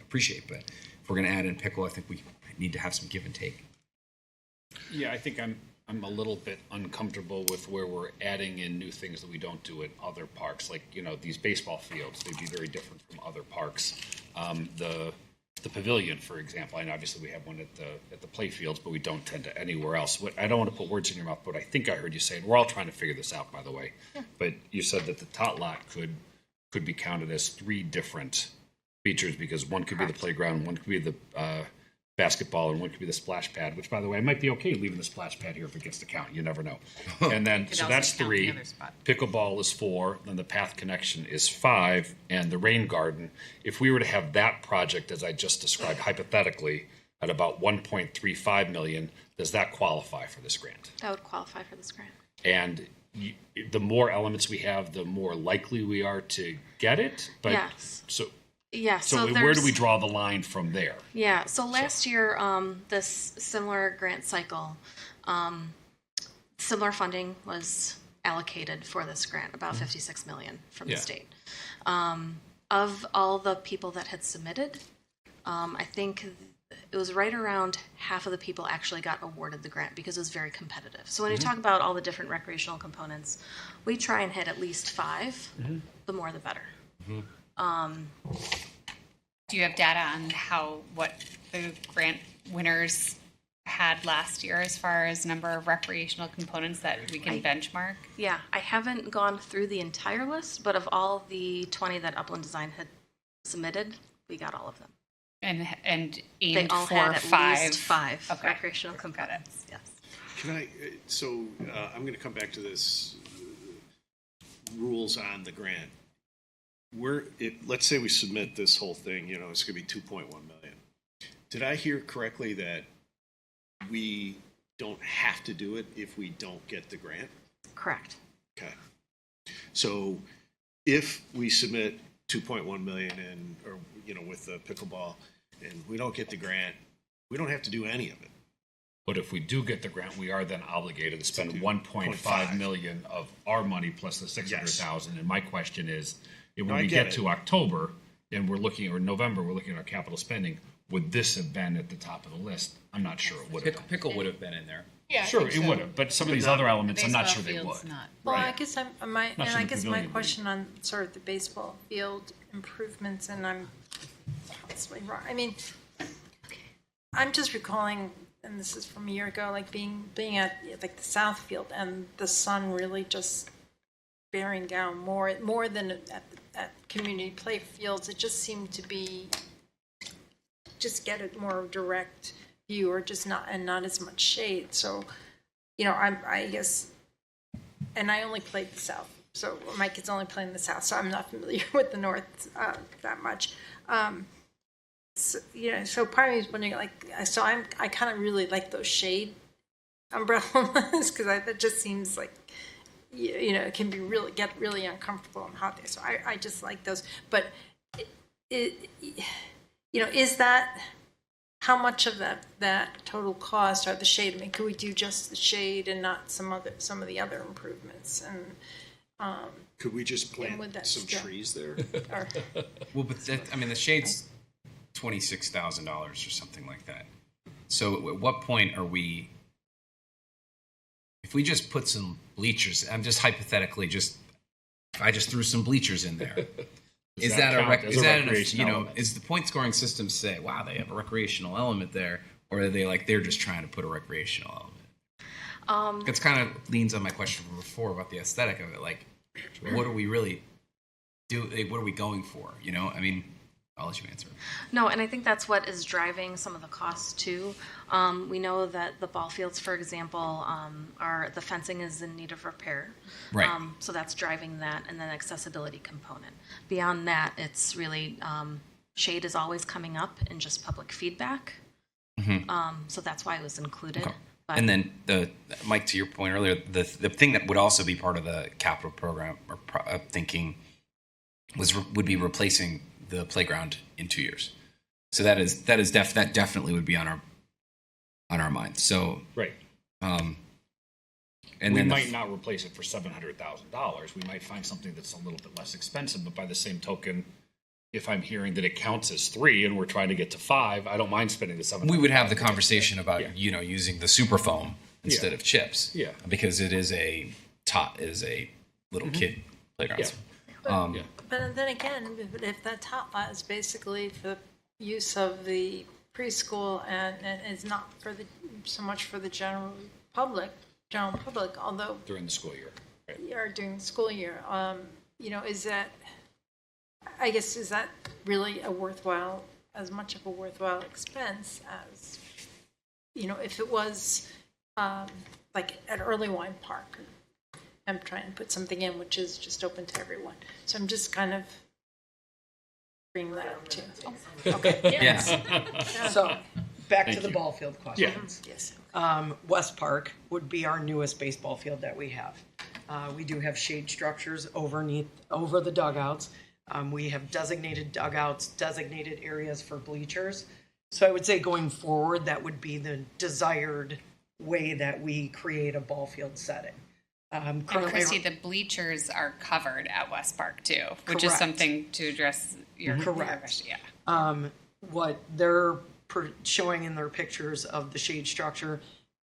appreciate. But if we're going to add in pickle, I think we need to have some give and take. Yeah, I think I'm a little bit uncomfortable with where we're adding in new things that we don't do at other parks. Like, these baseball fields, they'd be very different from other parks. The pavilion, for example, and obviously we have one at the play fields, but we don't tend to anywhere else. I don't want to put words in your mouth, but I think I heard you say, and we're all trying to figure this out, by the way, but you said that the tot lot could be counted as three different features because one could be the playground, one could be the basketball, and one could be the splash pad, which, by the way, I might be okay leaving the splash pad here if it gets to count. You never know. And then, so that's 3. Pickleball is 4. Then the path connection is 5. And the rain garden, if we were to have that project, as I just described, hypothetically, at about $1.35 million, does that qualify for this grant? That would qualify for this grant. And the more elements we have, the more likely we are to get it? But yes. So so where do we draw the line from there? Yeah, so last year, this similar grant cycle, similar funding was allocated for this grant, about $56 million from the state. Of all the people that had submitted, I think it was right around half of the people actually got awarded the grant because it was very competitive. So when you talk about all the different recreational components, we try and hit at least 5. The more the better. Do you have data on what the grant winners had last year as far as number of recreational components that we can benchmark? Yeah, I haven't gone through the entire list, but of all the 20 that Upland Design had submitted, we got all of them. And they aimed all for had at 5. least 5 recreational components. Yes. Can I? So I'm going to come back to this rules on the grant. Let's say we submit this whole thing. It's going to be $2.1 million. Did I hear correctly that we don't have to do it if we don't get the grant? Correct. Okay. So if we submit $2.1 million with the pickleball and we don't get the grant, we don't have to do any of it. But if we do get the grant, we are then obligated to spend $1.5 million of our money plus the $600,000. And my question is, when we get to October and we're looking, or November, we're looking at our capital spending, would this have been at the top of the list? I'm not sure it would have. Pickle would have been in there. Yeah, I Sure, think it so. would have, but some of these other elements, I'm not Baseball sure they field's would. not. Well, I Right. guess Not sure my the pavilion would. question on sort of the baseball field improvements, and I'm possibly wrong. I mean, I'm just recalling, and this is from a year ago, like being at like the south field and the sun really just bearing down more than at community play fields. It just seemed to be just get a more direct view, or just not as much shade. So, I guess, and I only played the south, so my kids only play in the south, so I'm not familiar with the north that much. So part of me is wondering, so I kind of really like those shade umbrellas because that just seems like, it can be get really uncomfortable on hot days. So I just like those. But is that, how much of that total cost are the shade? I mean, could we do just the shade and not some of the other improvements? And Could we just plant would that some still- trees there? Well, but the shade's $26,000 or something like that. So at what point are we? If we just put some bleachers, I'm just hypothetically if I just threw some bleachers in there. Is that is the point scoring system say, wow, they have a recreational element there, or are they they're just trying to put a recreational element? It's kind of leans on my question from before about the aesthetic of it. What are we really what are we going for? I mean, I'll let you answer. No, and I think that's what is driving some of the costs too. We know that the ball fields, for example, the fencing is in need of repair. Right. So that's driving that, and then accessibility component. Beyond that, it's really shade is always coming up in just public feedback. Mm-hmm. So that's why it was included. Okay. But And then Mike, to your point earlier, the thing that would also be part of the capital program or thinking would be replacing the playground in 2 years. So that definitely would be on our mind. So Right. And We then might not replace it for $700,000. We might find something that's a little bit less expensive, but by the same token, if I'm hearing that it counts as 3 and we're trying to get to 5, I don't mind spending the $700,000. we would have the conversation about using the super foam instead Yeah. of chips. Yeah. Because it is a little kid playground. Yeah. But then again, if that top lot is basically for use of the preschool and is not so much for the general public, although During the school year. Right. or during the school year, is that, I guess, is that really as much of a worthwhile expense as, if it was like at Early Wine Park? I'm trying to put something in which is just open to everyone. So I'm just kind of bringing that up too. Okay. Yes. So back Thank to the you. ball field questions. Yes. West Park would be our newest baseball field that we have. We do have shade structures over the dugouts. We have designated dugouts, designated areas for bleachers. So I would say going forward, that would be the desired way that we create a ball field setting. And Currently, Christy, the bleachers are covered at West Park too, which is Correct. something to address your Correct. question. Yeah. what they're showing in their pictures of the shade structure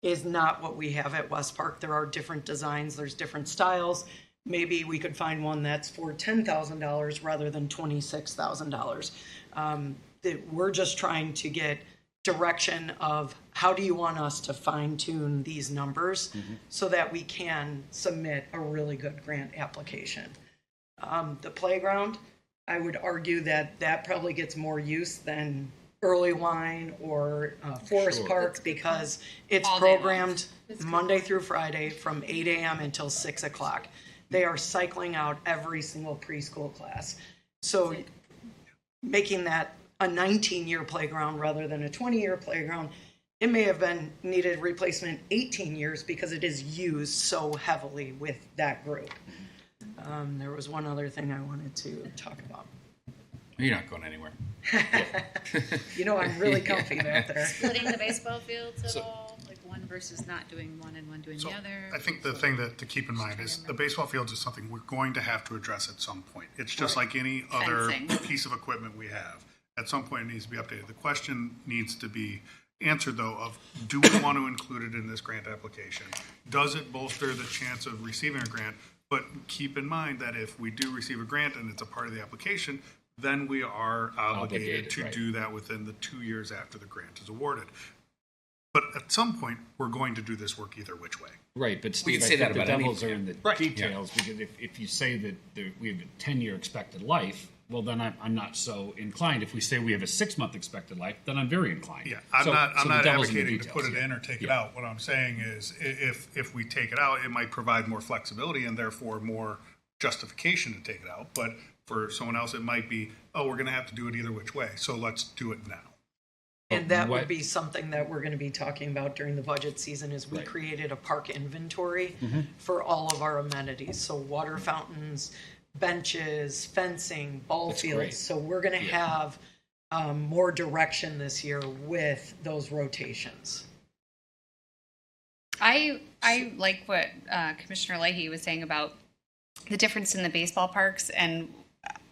is not what we have at West Park. There are different designs, there's different styles. Maybe we could find one that's for $10,000 rather than $26,000. We're just trying to get direction of how do you want us to fine tune these numbers so that we can submit a really good grant application. The playground, I would argue that probably gets more use than Early Wine or Forest Park because it's All day long. programmed Monday through Friday from 8 a.m. until 6 o'clock. They are cycling out every single preschool class. So making that a 19-year playground rather than a 20-year playground, it may have been needed replacement 18 years because it is used so heavily with that group. There was one other thing I wanted to talk about. You're not going anywhere. You know, I'm really comfy back there. Splitting the baseball fields at all, like one versus not doing one and one doing the other. I think the thing to keep in mind is the baseball fields is something we're going to have to address at some point. It's just like any other Fencing. piece of equipment we have. At some point, it needs to be updated. The question needs to be answered, though, of do we want to include it in this grant application? Does it bolster the chance of receiving a grant? But keep in mind that if we do receive a grant and it's a part of the application, then we are obligated to do that within the 2 years after the grant is awarded. But at some point, we're going to do this work either which way. Right, but We Steve, can I say think that the about devils are anything. in the details, because if you say that we have a 10-year expected life, well, then I'm not so inclined. If we say we have a 6-month expected life, then I'm very inclined. Yeah, I'm So not the devil's in the advocating to put details. it in or take it out. What I'm saying is if we take it out, it might provide more flexibility and therefore more justification to take it out. But for someone else, it might be, oh, we're going to have to do it either which way, so let's do it now. And that would be something that we're going to be talking about during the budget season, is we created a park inventory for all of our amenities. So water fountains, benches, fencing, ball That's fields. great. So we're going to have more direction this year with those rotations. I like what Commissioner Leahy was saying about the difference in the baseball parks, and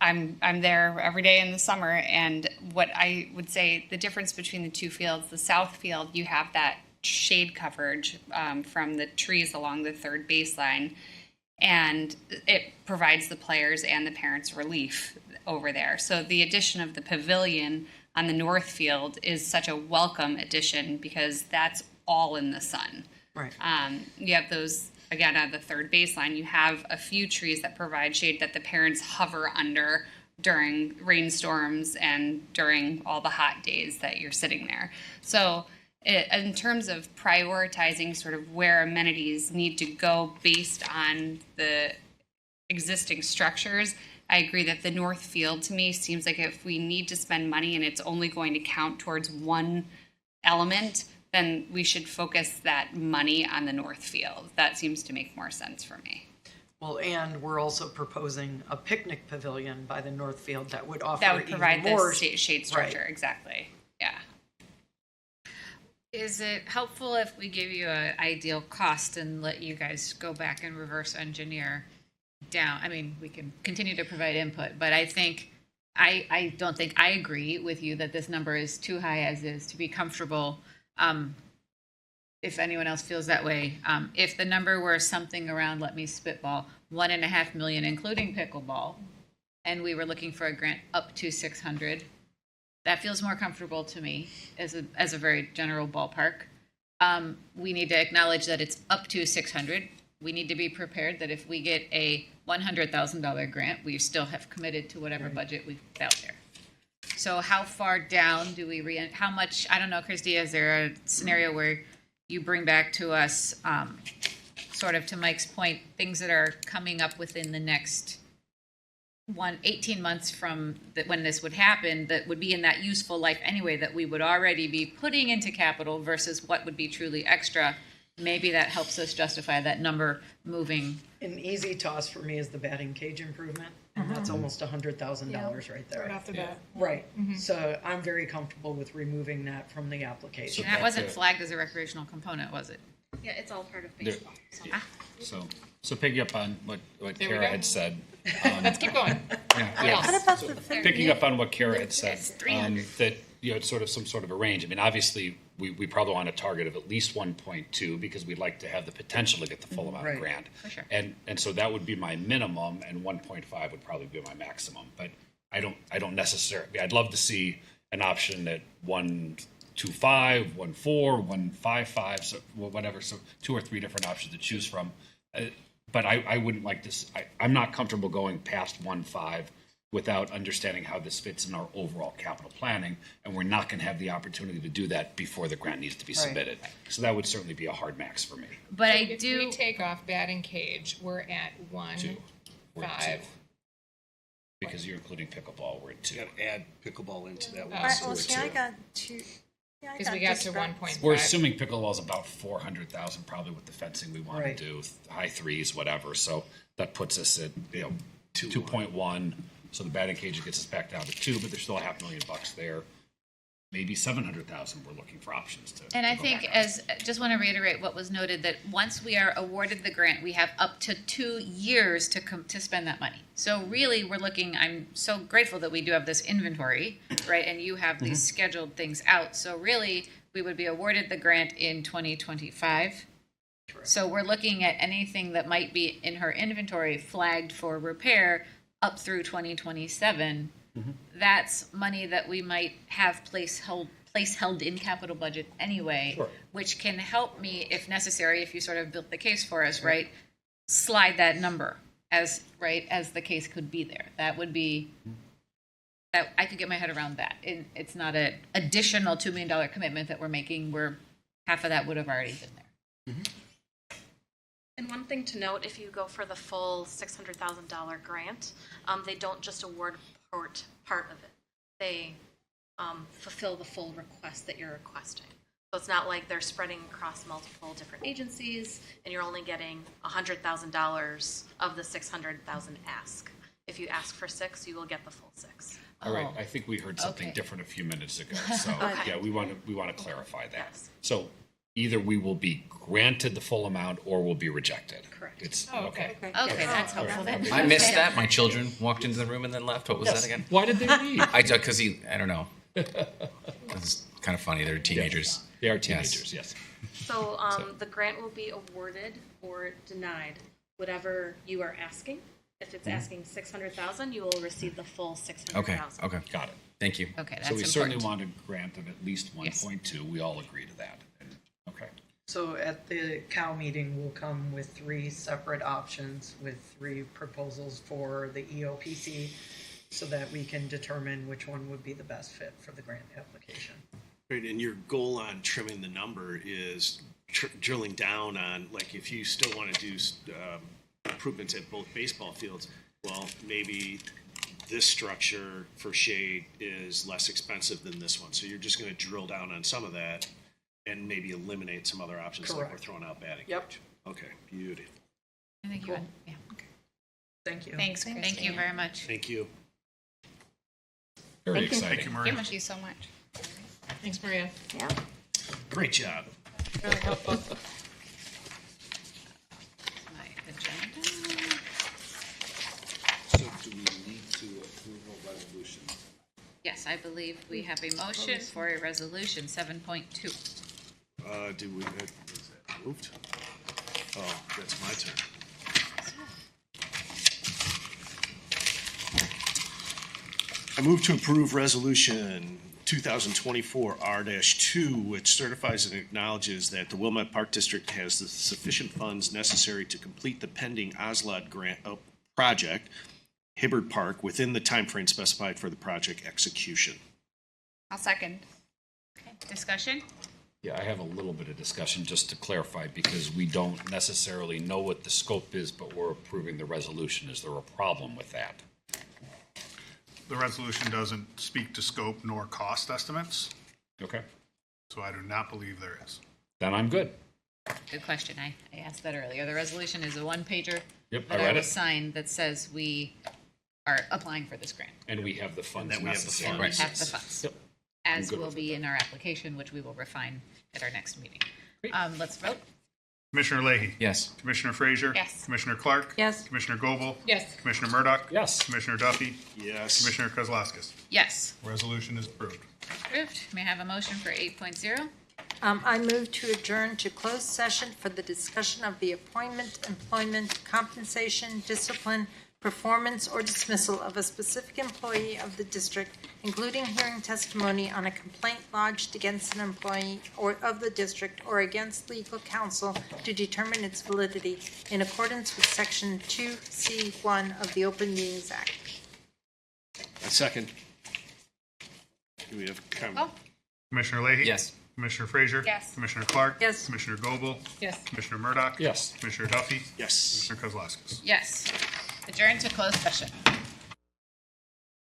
I'm there every day in the summer, and what I would say the difference between the two fields, the south field, you have that shade coverage from the trees along the third baseline, and it provides the players and the parents relief over there. So the addition of the pavilion on the north field is such a welcome addition because that's all in the sun. Right. You have those, again, on the third baseline, you have a few trees that provide shade that the parents hover under during rainstorms and during all the hot days that you're sitting there. So in terms of prioritizing sort of where amenities need to go based on the existing structures, I agree that the north field to me seems like if we need to spend money and it's only going to count towards one element, then we should focus that money on the north field. That seems to make more sense for me. Well, and we're also proposing a picnic pavilion by the north field that would offer That would provide even more the shade structure, Right. exactly. Yeah. Is it helpful if we give you an ideal cost and let you guys go back and reverse engineer down? I mean, we can continue to provide input, but I think, I don't think I agree with you that this number is too high as is to be comfortable. If anyone else feels that way, if the number were something around, let me spitball, 1.5 million, including pickleball, and we were looking for a grant up to 600, that feels more comfortable to me as a very general ballpark. We need to acknowledge that it's up to 600. We need to be prepared that if we get a $100,000 grant, we still have committed to whatever budget we've put out there. So how far down do we how much, I don't know, Christy, is there a scenario where you bring back to us, sort of to Mike's point, things that are coming up within the next 18 months from when this would happen, that would be in that useful life anyway, that we would already be putting into capital versus what would be truly extra? Maybe that helps us justify that number moving. An easy toss for me is the batting cage improvement, and that's almost $100,000 right there. Right off the bat. Right. So I'm very comfortable with removing that from the application. And that wasn't flagged as a recreational component, was it? Yeah, it's all part of There- baseball. So picking up on what There we Kara go. had said. Let's keep going. Yeah. What about the third? Picking up on what Kara had said, It's 300. that, it's sort of some sort of a range. I mean, obviously, we probably want a target of at least 1.2 because we'd like to have the potential to get the full amount of Right. grant. For sure. And so that would be my minimum, and 1.5 would probably be my maximum. But I don't necessarily. I'd love to see an option at 1.25, 1.4, 1.55, so whatever. So 2 or 3 different options to choose from. But I wouldn't like this. I'm not comfortable going past 1.5 without understanding how this fits in our overall capital planning, and we're not going to have the opportunity to do that before the grant needs to be Right. submitted. So that would certainly be a hard max for me. But So I if do. we take off batting cage, we're at 2. We're at 1.5. 2. Because you're including pickleball, we're at 2. You gotta add pickleball into that one. All right, so well, it's see, I a- got two. Yeah, I Because we got just to about- 1.5. We're assuming pickleball is about 400,000, probably with the fencing we want Right. to do, high threes, whatever. So that puts us at 2.1. So the batting cage gets us back down to 2, but there's still $500,000 there. maybe 700,000, we're looking for options to. And I go think back. just want to reiterate what was noted, that once we are awarded the grant, we have up to 2 years to spend that money. So really, we're looking, I'm so grateful that we do have this inventory, right? And you have these scheduled things out. So really, we would be awarded the grant in 2025. So we're looking at anything that might be in her inventory flagged for repair up through 2027. That's money that we might have place held in capital budget anyway, Sure. which can help me, if necessary, if you sort of built the case for us, right? Slide that number as the case could be there. That would be, that I could get my head around that. It's not an additional $2 million commitment that we're making, where half of that would have already been there. And one thing to note, if you go for the full $600,000 grant, they don't just award part of it. They fulfill the full request that you're requesting. So it's not like they're spreading across multiple different agencies and you're only getting $100,000 of the $600,000 ask. If you ask for 6, you will get the full 6. All right, I think we heard something different a few minutes ago. So yeah, we want to clarify that. Yes. So either we will be granted the full amount or we'll be rejected. Correct. It's Okay, that's helpful then. I missed that. My children walked into the room and then left. What was that again? Why did they leave? I don't know. It's kind of funny. They're teenagers. They are teenagers, yes. So the grant will be awarded or denied, whatever you are asking. If it's asking $600,000, you will receive the full $600,000. Okay. Got it. Thank you. Okay, that's So we important. certainly want a grant of at least 1.2. We all agree to that. Okay. So at the COW meeting, we'll come with 3 separate options with 3 proposals for the EOPC so that we can determine which one would be the best fit for the grant application. Right, and your goal on trimming the number is drilling down on, like, if you still want to do improvements at both baseball fields, well, maybe this structure for shade is less expensive than this one. So you're just going to drill down on some of that and maybe eliminate some other options like we're throwing out batting. Yep. Okay, beauty. I think Cool. yeah. Thank you. Thanks. Thank you very much. Thank you. Very Thank you. exciting. Thank you, Maria. Thank you so much. Thanks, Maria. Yeah. Great job. Really helpful. My agenda. So do we need to approve a resolution? Yes, I believe we have a motion for a resolution 7.2. Do we, is that moved? Oh, that's my turn. I move to approve resolution 2024 R-2, which certifies and acknowledges that the Wilmette Park District has the sufficient funds necessary to complete the pending OSLAD grant project, Hibbard Park, within the timeframe specified for the project execution. I'll second. Okay, discussion? Yeah, I have a little bit of discussion just to clarify because we don't necessarily know what the scope is, but we're approving the resolution. Is there a problem with that? The resolution doesn't speak to scope nor cost estimates, Okay. so I do not believe there is. Then I'm good. Good question. I asked that earlier. The resolution is a one-pager Yep, that I I read will it. sign that says we are applying for this grant. And we have the funds that we have the necessary. And we funds. have the funds, Yep. as good will with be in our application, which we will refine at our next meeting. Great. Let's vote. Commissioner Leahy? Yes. Commissioner Frazier? Yes. Commissioner Clark? Yes. Commissioner Goebel? Yes. Commissioner Murdoch? Yes. Commissioner Duffy? Yes. Commissioner Kozlowskis? Yes, Resolution is approved. approved. May I have a motion for 8.0? I move to adjourn to closed session for the discussion of the appointment, employment, compensation, discipline, performance, or dismissal of a specific employee of the district, including hearing testimony on a complaint lodged against an employee or of the district or against legal counsel to determine its validity in accordance with Section 2C1 of the Open Meetings Act. A second. Do we have comment? Commissioner Leahy? Yes. Commissioner Frazier? Yes. Commissioner Clark? Yes. Commissioner Goebel? Yes. Commissioner Murdoch? Yes. Commissioner Duffy? Yes. Commissioner Kozlowskis? Yes. Adjourn to closed session.